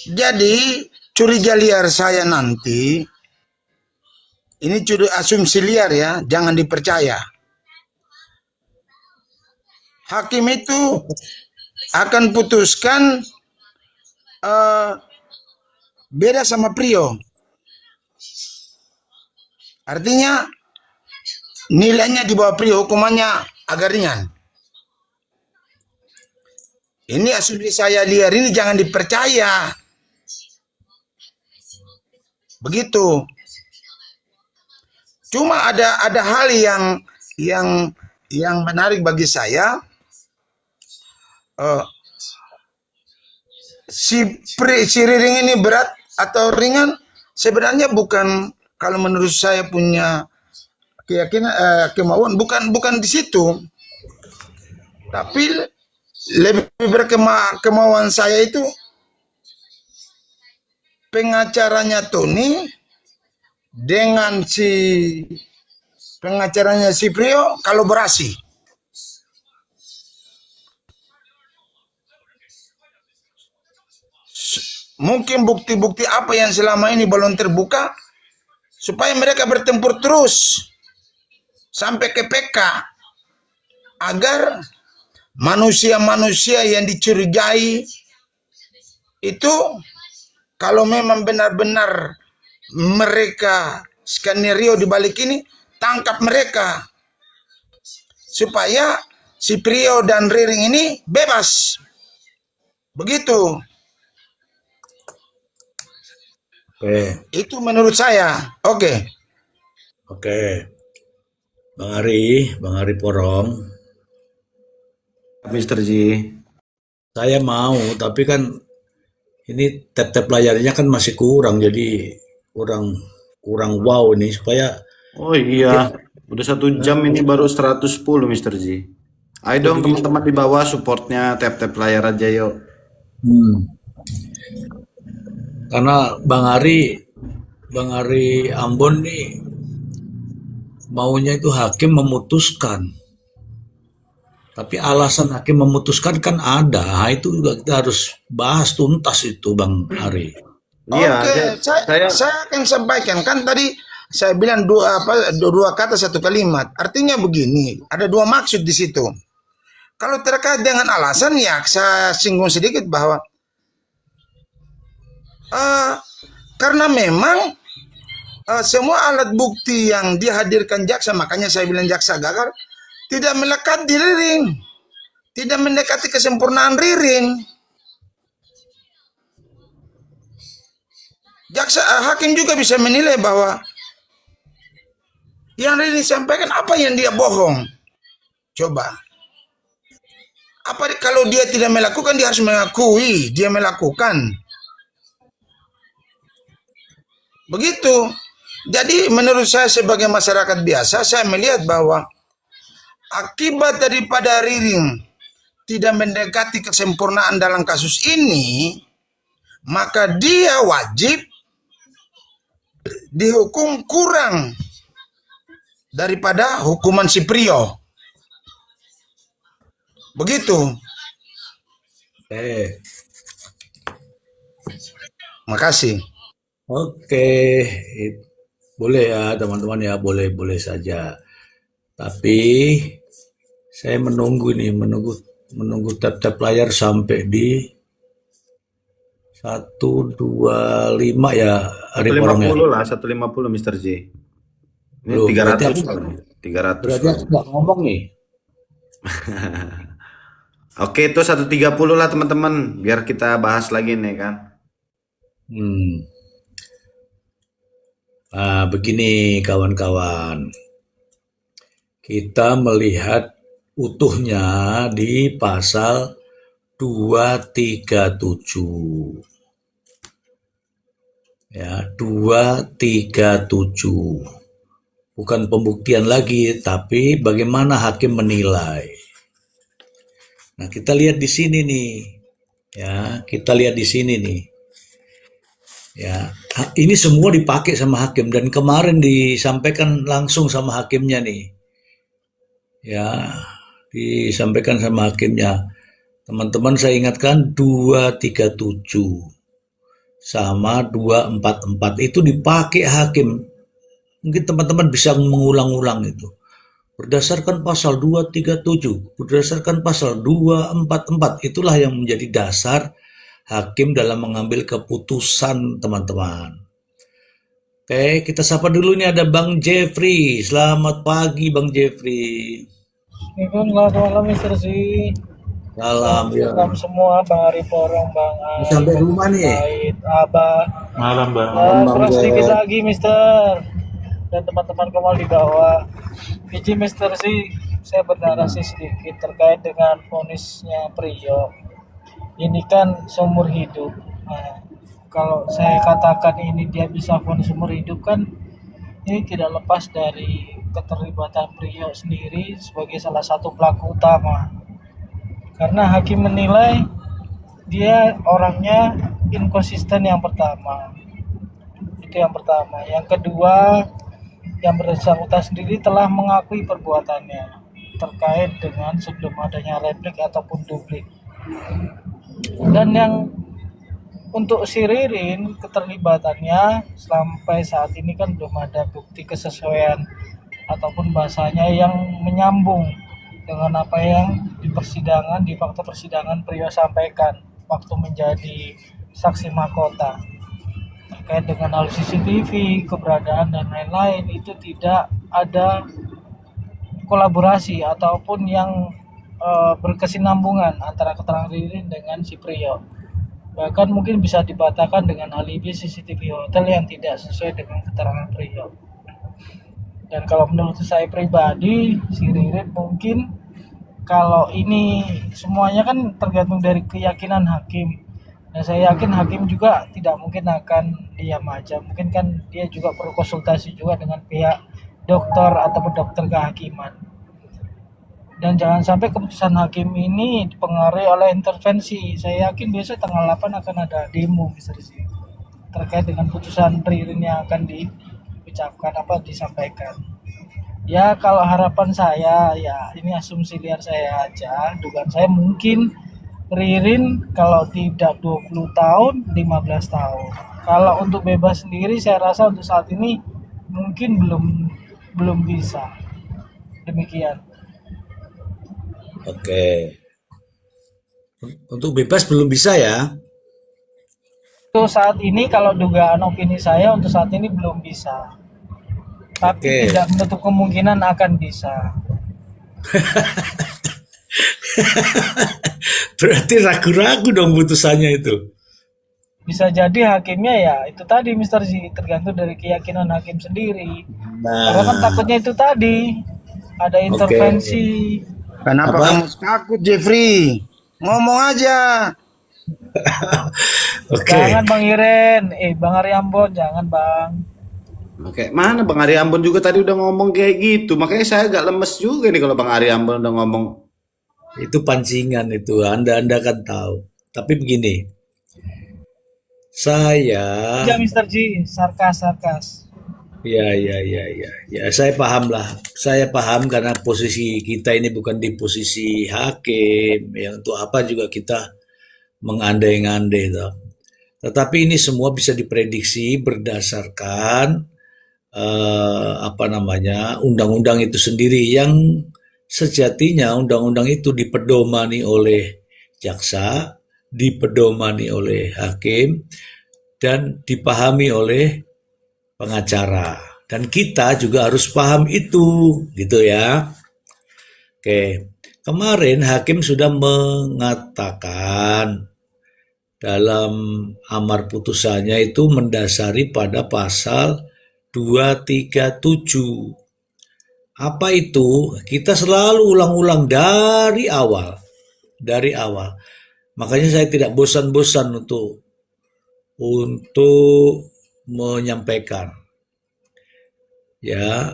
Jadi, curiga liar saya nanti, ini asumsi liar ya, jangan dipercaya. Hakim itu akan putuskan beda sama Prio. Artinya nilainya di bawah Prio, hukumannya agak ringan. Ini asumsi saya liar, ini jangan dipercaya. Begitu. Cuma ada hal yang menarik bagi saya. Si Riring ini berat atau ringan sebenarnya bukan, kalau menurut saya punya keyakinan kemauan, bukan di situ. Tapi lebih berkemauan saya itu pengacaranya Tony dengan pengacaranya si Prio kolaborasi. Mungkin bukti-bukti apa yang selama ini belum terbuka supaya mereka bertempur terus sampai ke PK agar manusia-manusia yang dicurigai itu, kalau memang benar-benar mereka skenario di balik ini, tangkap mereka supaya si Prio dan Riring ini bebas. Begitu. Oke, Itu menurut saya. Oke. oke. Bang Ari Porong, Mr. Ji. saya mau, tapi kan ini tap-tap layarnya kan masih kurang, jadi kurang wow ini supaya Oh iya, udah 1 jam ini baru 110 Mr. Ji. Ayo dong teman-teman di bawah supportnya tap-tap layar aja yuk. hmm, karena Bang Ari Ambon nih maunya itu hakim memutuskan. Tapi alasan hakim memutuskan kan ada. Nah, itu juga kita harus bahas tuntas itu Bang Ari. Iya, Oke, saya saya akan sampaikan, kan tadi saya bilang dua kata satu kalimat. Artinya begini, ada dua maksud di situ. Kalau terkait dengan alasan, ya saya singgung sedikit bahwa karena memang semua alat bukti yang dihadirkan jaksa, makanya saya bilang jaksa gagal, tidak melekat di Riring, tidak mendekati kesempurnaan Riring. Hakim juga bisa menilai bahwa yang Riring sampaikan apa yang dia bohong. Coba. Apa kalau dia tidak melakukan, dia harus mengakui dia melakukan. Begitu. Jadi menurut saya sebagai masyarakat biasa, saya melihat bahwa akibat daripada Riring tidak mendekati kesempurnaan dalam kasus ini, maka dia wajib dihukum kurang daripada hukuman si Prio. Begitu. Makasih. Oke. Boleh ya teman-teman ya, boleh-boleh saja. Tapi saya menunggu nih, menunggu tap-tap layar sampai di 125 ya, Satu Arif lima orangnya. puluh lah, 150 Mister J. Ini Belum, berarti 300 aku soalnya. 300 berarti aku soalnya. nggak ngomong nih. Oke, itu 130 lah teman-teman. Biar kita bahas lagi nih kan. Hmm. Nah, begini kawan-kawan. Kita melihat utuhnya di pasal 237. Ya, 237. Bukan pembuktian lagi, tapi bagaimana hakim menilai. Nah, kita lihat di sini nih. Ya, kita lihat di sini nih. Ya, ini semua dipakai sama hakim dan kemarin disampaikan langsung sama hakimnya nih. Ya, disampaikan sama hakimnya. Teman-teman saya ingatkan 237 sama 244 itu dipakai hakim. Mungkin teman-teman bisa mengulang-ulang itu. Berdasarkan pasal 237, berdasarkan pasal 244, itulah yang menjadi dasar hakim dalam mengambil keputusan, teman-teman. Oke, kita sapa dulu nih, ada Bang Jeffrey. Selamat pagi Bang Jeffrey. Assalamualaikum, selamat malam Mister Z. Salam ya. Salam semua, Bang Ari Porong, Bang Ini sampai Ari, rumah nih. Said, Abah. Malam, Bang. Kurang sedikit lagi Mister dan teman-teman Komal di bawah. Biji Mister Z, saya bernarasi sedikit terkait dengan vonisnya Priyo. Ini kan seumur hidup. Nah, kalau saya katakan ini dia bisa vonis seumur hidup kan ini tidak lepas dari keterlibatan Priyo sendiri sebagai salah satu pelaku utama. Karena hakim menilai dia orangnya inkonsisten yang pertama. Itu yang pertama. Yang kedua, yang bersangkutan sendiri telah mengakui perbuatannya terkait dengan sebelum adanya replik ataupun duplik. Dan yang untuk si Ririn keterlibatannya sampai saat ini kan belum ada bukti kesesuaian ataupun bahasanya yang menyambung dengan apa yang di persidangan, di fakta persidangan Priyo sampaikan waktu menjadi saksi mahkota terkait dengan hal CCTV, keberadaan dan lain-lain. Itu tidak ada kolaborasi ataupun yang berkesinambungan antara keterangan Ririn dengan si Priyo. Bahkan mungkin bisa dibatakan dengan alibi CCTV hotel yang tidak sesuai dengan keterangan Priyo. Dan kalau menurut saya pribadi, si Ririn mungkin kalau ini semuanya kan tergantung dari keyakinan hakim. Dan saya yakin hakim juga tidak mungkin akan diam aja. Mungkin kan dia juga perlu konsultasi juga dengan pihak dokter ataupun dokter kehakiman. Dan jangan sampai keputusan hakim ini dipengaruhi oleh intervensi. Saya yakin besok tanggal 8 akan ada demo Mr. Z terkait dengan putusan Ririn yang akan diucapkan disampaikan. Ya kalau harapan saya ya ini asumsi liar saya aja, dugaan saya mungkin Ririn kalau tidak 20 tahun, 15 tahun. Kalau untuk bebas sendiri saya rasa untuk saat ini mungkin belum bisa. Demikian. Oke. Untuk bebas belum bisa ya. Untuk saat ini kalau dugaan opini saya untuk saat ini belum bisa. Tapi Oke. tidak menutup kemungkinan akan bisa. Berarti ragu-ragu dong putusannya itu. Bisa jadi hakimnya ya itu tadi Mr. Z tergantung dari keyakinan hakim sendiri. Karena kan Nah, takutnya itu tadi ada oke. intervensi. Kenapa Apa? kamu takut, Jeffrey? Ngomong aja. Oke. Jangan Bang Iren, Bang Ariambon, jangan Bang. Oke, mana Bang Ari Ambon juga tadi udah ngomong kayak gitu. Makanya saya agak lemes juga nih kalau Bang Ari Ambon udah ngomong. Itu pancingan itu. Anda kan tahu. Tapi begini, saya Ya Mr. Z, sarkas. ya, saya paham lah. Saya paham karena posisi kita ini bukan di posisi hakim. Ya, untuk apa juga kita mengandai-ngandai toh. Tetapi ini semua bisa diprediksi berdasarkan apa namanya, undang-undang itu sendiri yang sejatinya undang-undang itu dipedomani oleh jaksa, dipedomani oleh hakim, dan dipahami oleh pengacara. Dan kita juga harus paham itu, gitu ya. Oke, kemarin hakim sudah mengatakan dalam amar putusannya itu mendasari pada pasal 237. Apa itu? Kita selalu ulang-ulang dari awal. Dari awal. Makanya saya tidak bosan-bosan untuk menyampaikan. Ya,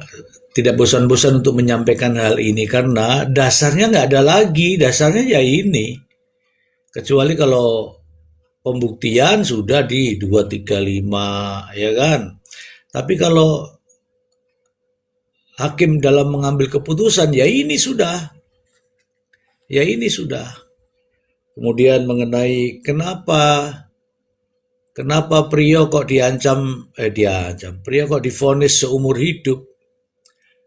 tidak bosan-bosan untuk menyampaikan hal ini karena dasarnya nggak ada lagi, dasarnya ya ini. Kecuali kalau pembuktian sudah di 235, ya kan. Tapi kalau hakim dalam mengambil keputusan ya ini sudah. Ya ini sudah. Kemudian mengenai kenapa Priyo kok Priyo kok divonis seumur hidup.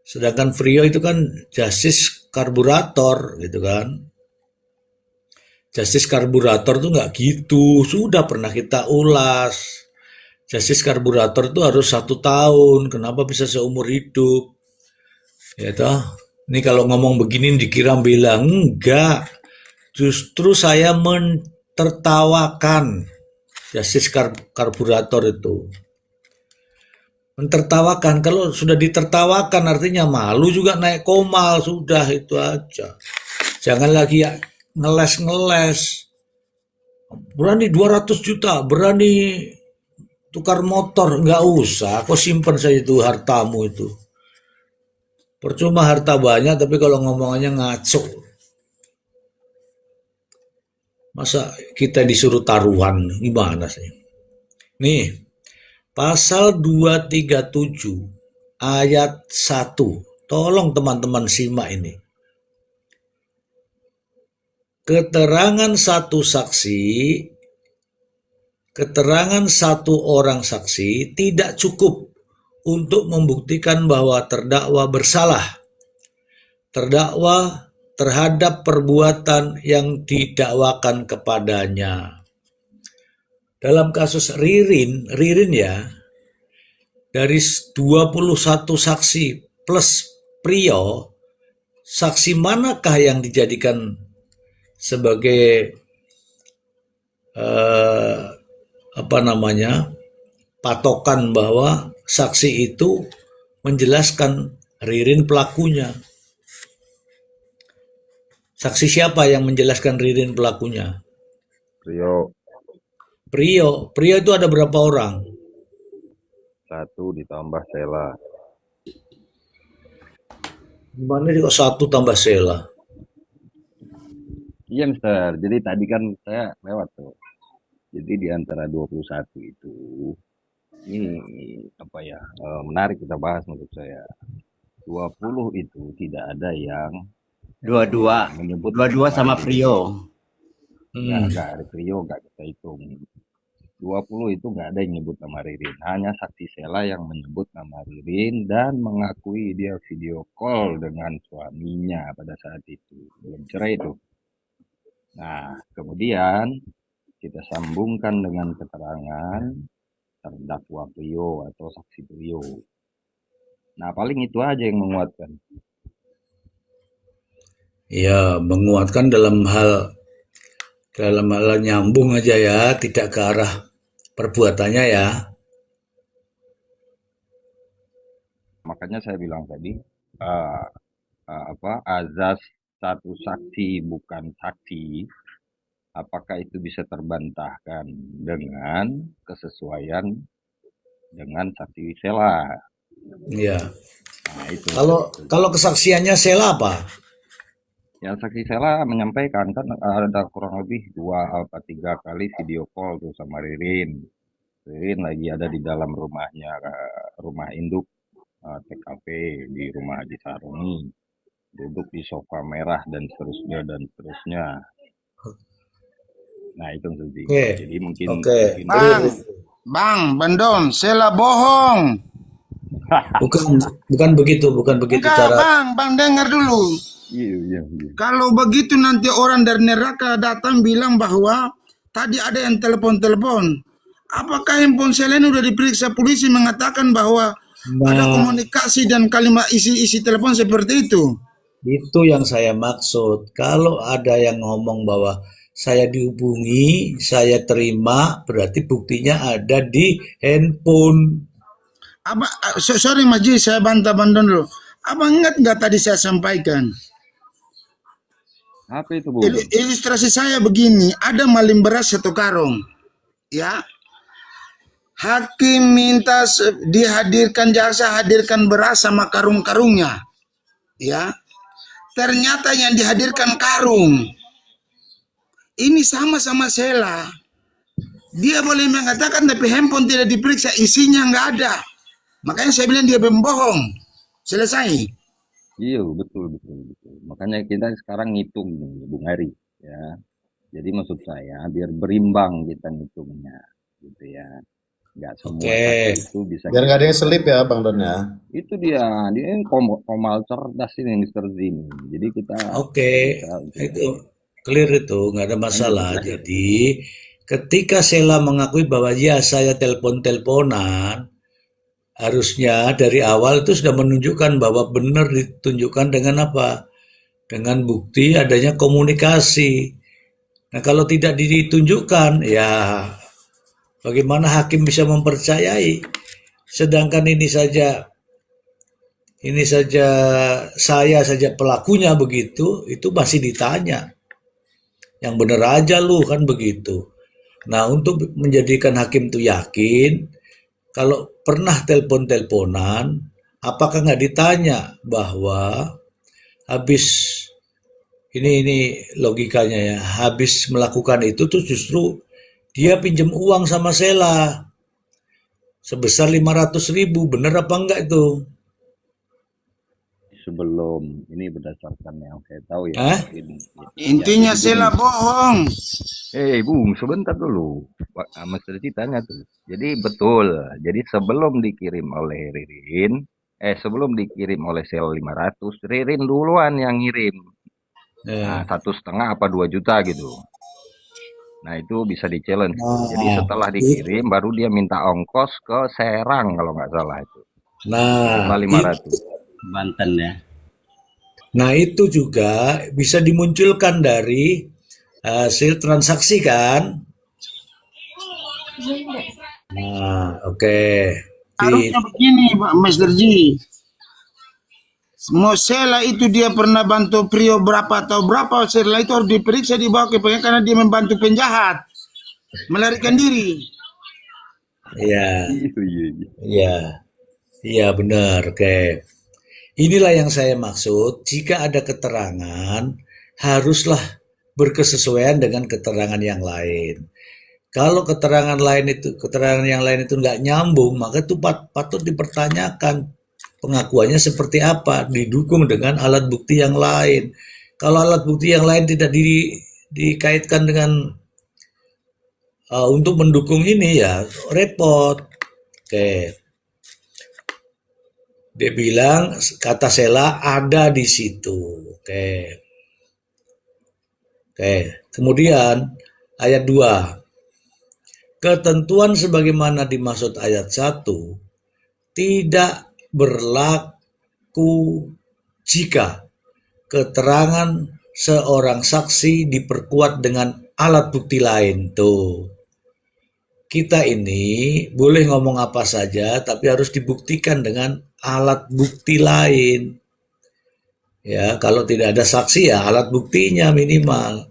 Sedangkan Priyo itu kan justice karburator gitu kan. Justice karburator tuh nggak gitu, sudah pernah kita ulas. Justice karburator itu harus 1 tahun, kenapa bisa seumur hidup? Ya toh, ini kalau ngomong begini dikira bilang enggak. Justru saya mentertawakan justice karburator itu. Mentertawakan, kalau sudah ditertawakan artinya malu juga naik komal, sudah itu aja. Jangan lagi ya ngeles-ngeles. Berani 200 juta, berani tukar motor, nggak usah. Kau simpan saja itu hartamu itu. Percuma harta banyak, tapi kalau ngomongannya ngaco. Masa kita disuruh taruhan, gimana sih? Nih, pasal 237 ayat 1. Tolong teman-teman simak ini. Keterangan satu orang saksi tidak cukup untuk membuktikan bahwa terdakwa bersalah. Terdakwa terhadap perbuatan yang didakwakan kepadanya. Dalam kasus Ririn ya, dari 21 saksi plus Priyo, saksi manakah yang dijadikan sebagai patokan bahwa saksi itu menjelaskan Ririn pelakunya? Saksi siapa yang menjelaskan Ririn pelakunya? Priyo itu ada berapa orang? 1 ditambah Sela. Gimana kok 1 tambah Sela? Iya, Mister. Jadi tadi kan saya lewat tuh. Jadi di antara 21 itu, ini menarik kita bahas menurut saya. 20 itu tidak ada yang Dua-dua menyebut sama nama Priyo. Ririn. Enggak, ada Priyo enggak kita hitung. 20 itu enggak ada yang menyebut nama Ririn. Hanya saksi Sela yang menyebut nama Ririn dan mengakui dia video call dengan suaminya pada saat itu. Belum cerai itu. Nah, kemudian kita sambungkan dengan keterangan terdakwa Priyo atau saksi Priyo. Nah, paling itu aja yang menguatkan. Ya, menguatkan dalam hal nyambung aja ya, tidak ke arah perbuatannya ya. Makanya saya bilang tadi, azas satu saksi bukan saksi, apakah itu bisa terbantahkan dengan kesesuaian dengan saksi Sela? Iya. Nah, itu. Kalau kesaksiannya Sela apa? Ya, saksi Sela menyampaikan kan ada kurang lebih 2 atau 3 kali video call tuh sama Ririn. Ririn lagi ada di dalam rumahnya, rumah induk TKP di rumah Haji Saroni, duduk di sofa merah dan seterusnya. Nah, itu Suji. Jadi mungkin Bang Bendon, Sela bohong. Bukan, bukan begitu Enggak, cara. Bang dengar dulu. Iya, iya, iya. Kalau begitu nanti orang dari neraka datang bilang bahwa tadi ada yang telepon-telepon. Apakah handphone saya ini udah diperiksa polisi mengatakan bahwa ada Nah, komunikasi dan kalimat isi-isi telepon seperti itu? itu yang saya maksud. Kalau ada yang ngomong bahwa saya dihubungi, saya terima, berarti buktinya ada di handphone. Sorry Mas Ji, saya bantah-bantah dulu. Abang ingat nggak tadi saya sampaikan? Apa itu, Bung? Ilustrasi saya begini, ada maling beras satu karung, ya. Hakim minta dihadirkan jaksa hadirkan beras sama karung-karungnya, ya. Ternyata yang dihadirkan karung. Ini sama-sama Sela. Dia boleh mengatakan tapi handphone tidak diperiksa, isinya nggak ada. Makanya saya bilang dia pembohong. Selesai. Iya, betul, betul, betul. Makanya kita sekarang ngitung nih, Bung Heri, ya. Jadi maksud saya biar berimbang kita ngitungnya, gitu ya. Nggak semua saksi Oke, itu bisa Biar nggak ada kita. yang selip ya Bang Don ya. Itu dia ini komal cerdas ini Mr. Zin. Jadi kita oke, berusaha untuk itu clear itu, nggak ada lanjut, masalah. lanjut. Jadi, ketika Sheila mengakui bahwa ya saya telepon-teleponan, harusnya dari awal itu sudah menunjukkan bahwa benar ditunjukkan dengan apa? Dengan bukti adanya komunikasi. Nah, kalau tidak ditunjukkan, ya bagaimana hakim bisa mempercayai? Sedangkan ini saja saya saja pelakunya begitu, itu masih ditanya. Yang benar aja lu kan begitu. Nah, untuk menjadikan hakim tuh yakin, kalau pernah telepon-teleponan, apakah nggak ditanya bahwa habis ini logikanya ya, habis melakukan itu tuh justru dia pinjam uang sama Sela sebesar 500.000, bener apa enggak itu? Sebelum ini berdasarkan yang saya tahu ya Hah? mungkin Intinya jadi Sela gini. bohong. Bung, sebentar dulu. Mas Reci tanya tuh. Jadi betul. Jadi sebelum dikirim oleh Ririn, sebelum dikirim oleh Sel 500, Ririn duluan yang ngirim. Nah, Ya. 1,5 apa 2 juta gitu. Nah, itu bisa di-challenge. Jadi Nah, setelah dikirim, baru dia minta ongkos ke Serang kalau nggak salah itu. Setelah 500. Banten ya. nah itu juga bisa dimunculkan dari hasil transaksi kan? Nah, oke. Harusnya begini Pak Master Ji. Mau Sela itu dia pernah bantu Prio berapa atau berapa, Sela itu harus diperiksa dibawa ke pengadilan karena dia membantu penjahat melarikan diri. Iya, Iya, iya, iya. iya, iya benar. Oke. Inilah yang saya maksud. Jika ada keterangan, haruslah berkesesuaian dengan keterangan yang lain. Kalau keterangan yang lain itu nggak nyambung, maka itu patut dipertanyakan pengakuannya seperti apa, didukung dengan alat bukti yang lain. Kalau alat bukti yang lain tidak dikaitkan dengan untuk mendukung ini ya repot. Oke. Dia bilang kata Sela ada di situ. Oke. Kemudian ayat 2. Ketentuan sebagaimana dimaksud ayat 1 tidak berlaku jika keterangan seorang saksi diperkuat dengan alat bukti lain. Tuh. Kita ini boleh ngomong apa saja, tapi harus dibuktikan dengan alat bukti lain. Ya, kalau tidak ada saksi ya alat buktinya minimal.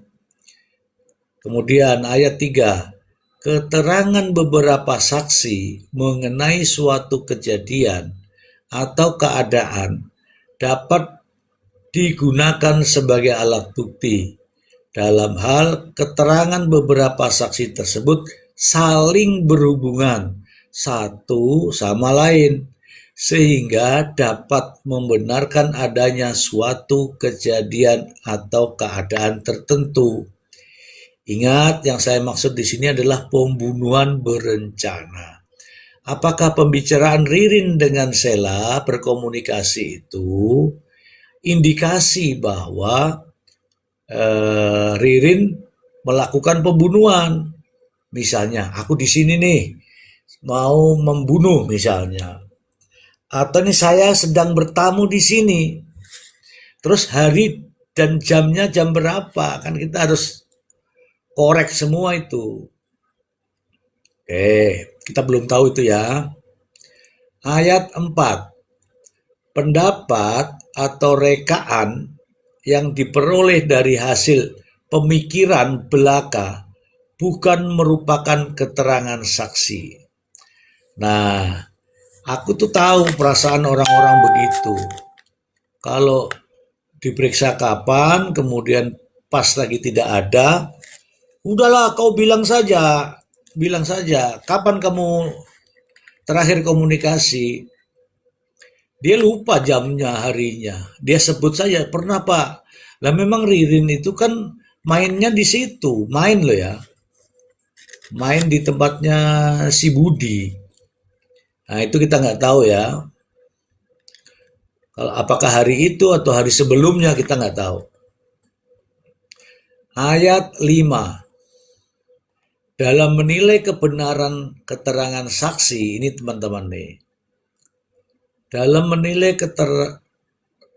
Kemudian ayat 3. Keterangan beberapa saksi mengenai suatu kejadian atau keadaan dapat digunakan sebagai alat bukti dalam hal keterangan beberapa saksi tersebut saling berhubungan satu sama lain sehingga dapat membenarkan adanya suatu kejadian atau keadaan tertentu. Ingat, yang saya maksud di sini adalah pembunuhan berencana. apakah pembicaraan Ririn dengan Sela berkomunikasi itu indikasi bahwa Ririn melakukan pembunuhan. Misalnya, aku di sini nih mau membunuh misalnya. Atau nih saya sedang bertamu di sini. Terus hari dan jamnya jam berapa? Kan kita harus korek semua itu. Oke, kita belum tahu itu ya. Ayat 4. Pendapat atau rekaan yang diperoleh dari hasil pemikiran belaka bukan merupakan keterangan saksi. Nah, aku tuh tahu perasaan orang-orang begitu. Kalau diperiksa kapan, kemudian pas lagi tidak ada, udahlah kau bilang saja, kapan kamu terakhir komunikasi. Dia lupa jamnya, harinya. Dia sebut saja, pernah Pak. Lah memang Ririn itu kan mainnya di situ, main loh ya. Main di tempatnya si Budi. Nah itu kita nggak tahu ya. Kalau apakah hari itu atau hari sebelumnya kita nggak tahu. Ayat 5. Dalam menilai kebenaran keterangan saksi, ini teman-teman nih. Dalam menilai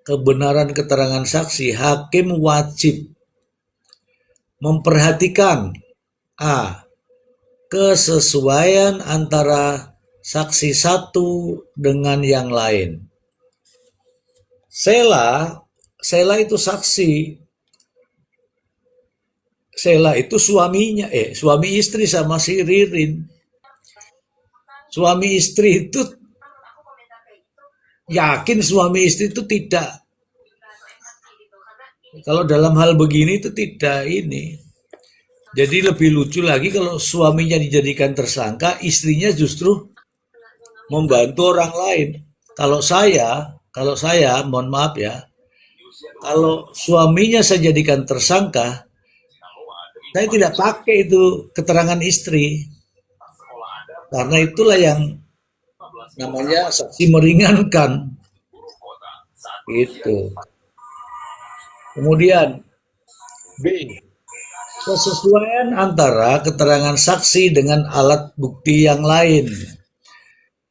kebenaran keterangan saksi, hakim wajib memperhatikan A. Kesesuaian antara saksi satu dengan yang lain. Sela itu saksi. Sela itu suaminya, suami istri sama si Ririn. Suami istri itu yakin suami istri itu tidak. Kalau dalam hal begini itu tidak ini. Jadi lebih lucu lagi kalau suaminya dijadikan tersangka, istrinya justru membantu orang lain. Kalau saya, mohon maaf ya, kalau suaminya saya jadikan tersangka, saya tidak pakai itu keterangan istri. Karena itulah yang namanya saksi meringankan. Gitu. Kemudian B. Kesesuaian antara keterangan saksi dengan alat bukti yang lain.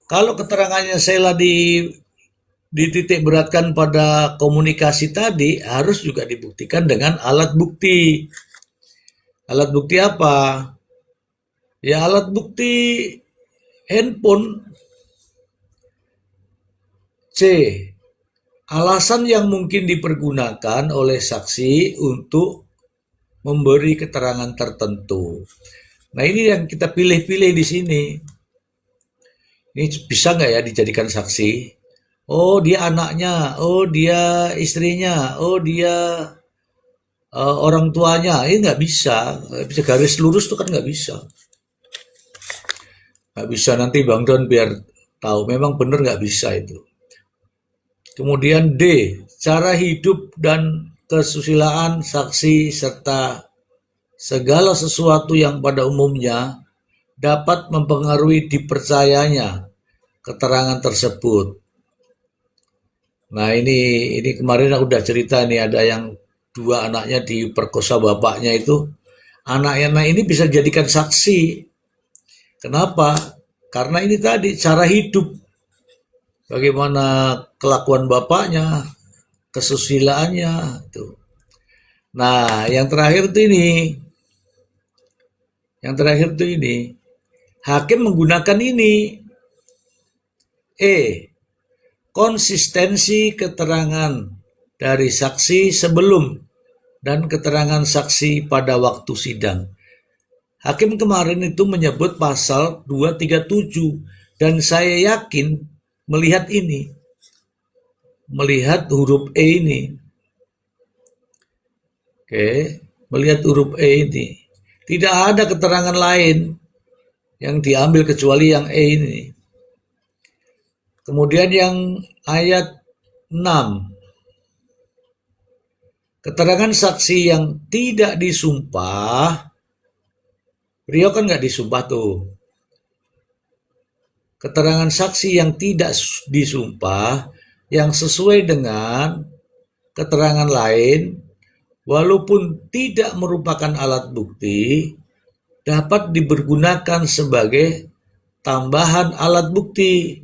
Kalau keterangannya Sela dititik beratkan pada komunikasi tadi, harus juga dibuktikan dengan alat bukti. Alat bukti apa? Ya alat bukti handphone. C. Alasan yang mungkin dipergunakan oleh saksi untuk memberi keterangan tertentu. Nah ini yang kita pilih-pilih di sini. Ini bisa nggak ya dijadikan saksi? Oh dia anaknya, oh dia istrinya, oh dia orang tuanya. Ini nggak bisa. Bisa garis lurus tuh kan nggak bisa. Nggak bisa, nanti Bang Don biar tahu. Memang benar nggak bisa itu. Kemudian D. Cara hidup dan kesusilaan saksi serta segala sesuatu yang pada umumnya dapat mempengaruhi dipercayanya keterangan tersebut. Nah ini kemarin aku udah cerita nih, ada yang 2 anaknya diperkosa bapaknya itu. Anak-anak ini bisa jadikan saksi. Kenapa? Karena ini tadi cara hidup. Bagaimana kelakuan bapaknya, kesusilaannya itu. Nah, yang terakhir tuh ini. Hakim menggunakan ini. Konsistensi keterangan dari saksi sebelum dan keterangan saksi pada waktu sidang. Hakim kemarin itu menyebut pasal 237 dan saya yakin melihat huruf E ini. Melihat huruf E ini. Tidak ada keterangan lain yang diambil kecuali yang E ini. Kemudian yang ayat 6. Keterangan saksi yang tidak disumpah. Rio kan nggak disumpah tuh. keterangan saksi yang tidak disumpah yang sesuai dengan keterangan lain walaupun tidak merupakan alat bukti dapat dipergunakan sebagai tambahan alat bukti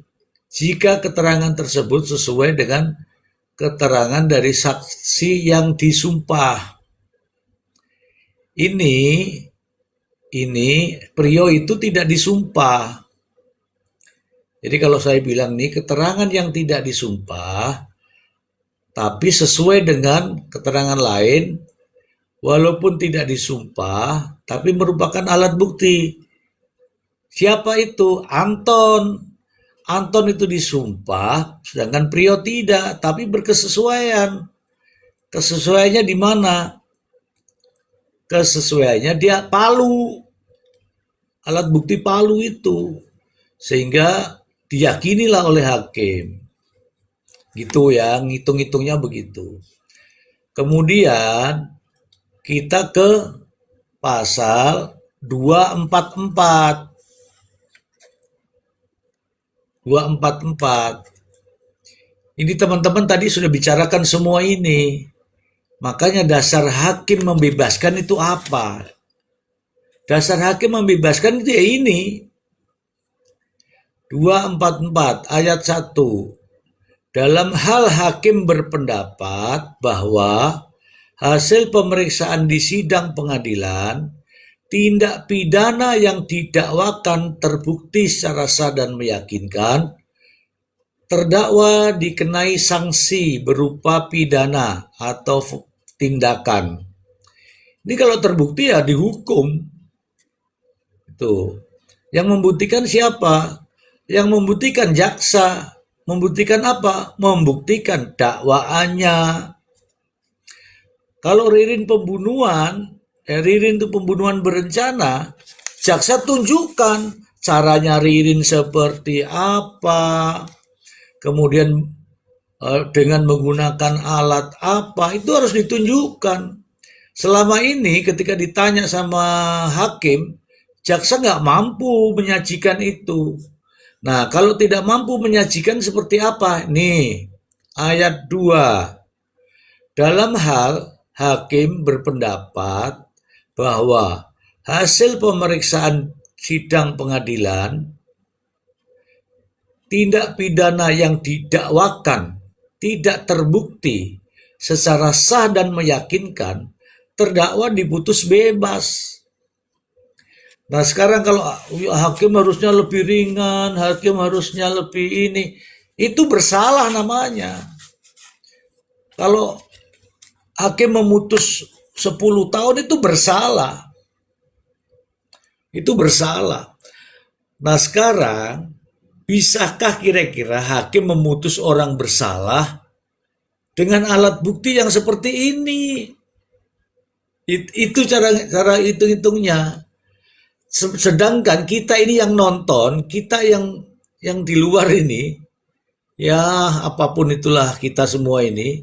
jika keterangan tersebut sesuai dengan keterangan dari saksi yang disumpah. Ini Prio itu tidak disumpah. Jadi kalau saya bilang nih, keterangan yang tidak disumpah tapi sesuai dengan keterangan lain walaupun tidak disumpah tapi merupakan alat bukti. Siapa itu? Anton. Anton itu disumpah, sedangkan Prio tidak, tapi berkesesuaian. Kesesuaiannya di mana? Kesesuaiannya dia palu, alat bukti palu itu, sehingga diyakinilah oleh hakim. Gitu ya, ngitung-ngitungnya begitu. Kemudian kita ke pasal 244. 244. Ini teman-teman tadi sudah bicarakan semua ini. Makanya dasar hakim membebaskan itu apa? Dasar hakim membebaskan itu ya ini. 244 ayat 1. Dalam hal hakim berpendapat bahwa hasil pemeriksaan di sidang pengadilan tindak pidana yang didakwakan terbukti secara sah dan meyakinkan, terdakwa dikenai sanksi berupa pidana atau tindakan. Ini kalau terbukti ya dihukum. Itu. Yang membuktikan siapa? Yang membuktikan jaksa. Membuktikan apa? Membuktikan dakwaannya. Kalau Ririn pembunuhan, Ririn itu pembunuhan berencana, jaksa tunjukkan caranya Ririn seperti apa, kemudian dengan menggunakan alat apa, itu harus ditunjukkan. Selama ini ketika ditanya sama hakim, jaksa nggak mampu menyajikan itu. Nah, kalau tidak mampu menyajikan seperti apa? Nih, ayat 2. Dalam hal hakim berpendapat bahwa hasil pemeriksaan sidang pengadilan tindak pidana yang didakwakan tidak terbukti secara sah dan meyakinkan, terdakwa diputus bebas. Nah sekarang kalau hakim harusnya lebih ringan, hakim harusnya lebih ini, itu bersalah namanya. Kalau hakim memutus 10 tahun itu bersalah. Itu bersalah. Nah sekarang, bisakah kira-kira hakim memutus orang bersalah dengan alat bukti yang seperti ini? Itu cara hitung-hitungnya. Sedangkan kita ini yang nonton, kita yang di luar ini, ya apapun itulah kita semua ini,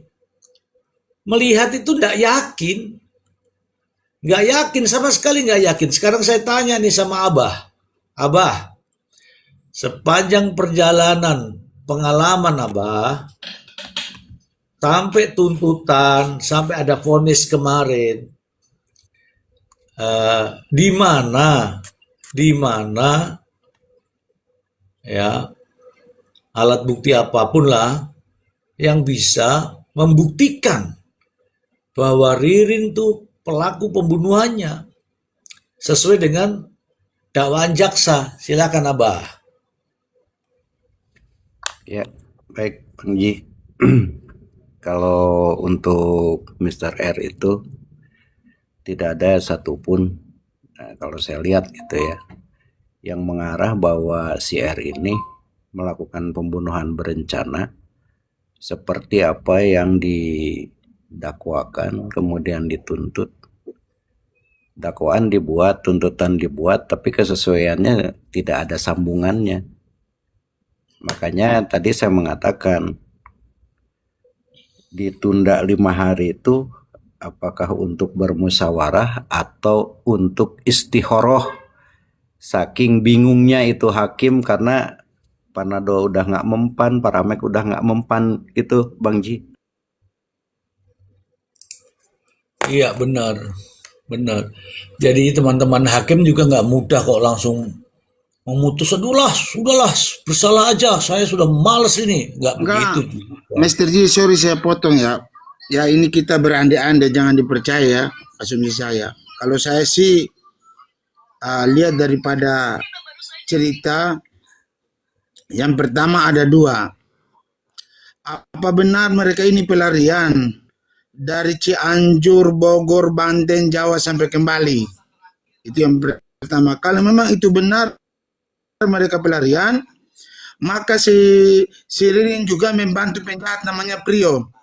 melihat itu tidak yakin. Nggak yakin, sama sekali nggak yakin. Sekarang saya tanya nih sama Abah. Abah, sepanjang perjalanan pengalaman Abah, sampai tuntutan, sampai ada vonis kemarin, di mana ya alat bukti apapun lah yang bisa membuktikan bahwa Ririn tuh pelaku pembunuhannya sesuai dengan dakwaan jaksa. Silakan Abah. Ya, baik Bang Ji. Kalau untuk Mr. R itu tidak ada satupun, kalau saya lihat gitu ya, yang mengarah bahwa si R ini melakukan pembunuhan berencana seperti apa yang didakwakan, kemudian dituntut. Dakwaan dibuat, tuntutan dibuat, tapi kesesuaiannya tidak ada sambungannya. Makanya tadi saya mengatakan ditunda 5 hari itu apakah untuk bermusyawarah atau untuk istihoroh. Saking bingungnya itu hakim karena Panado udah nggak mempan, Paramek udah nggak mempan gitu, Bang Ji. Iya benar, benar. Jadi teman-teman hakim juga nggak mudah kok langsung memutus, sudahlah, bersalah aja, saya sudah males ini. Nggak begitu Enggak, juga. Mr. G, sorry saya potong ya. Ya ini kita berandai-andai, jangan dipercaya asumsi saya. Kalau saya sih lihat daripada cerita, yang pertama ada dua. Apa benar mereka ini pelarian dari Cianjur, Bogor, Banten, Jawa sampai kembali? Itu yang pertama. Kalau memang itu benar mereka pelarian, maka si Ririn juga membantu penjahat namanya Prio.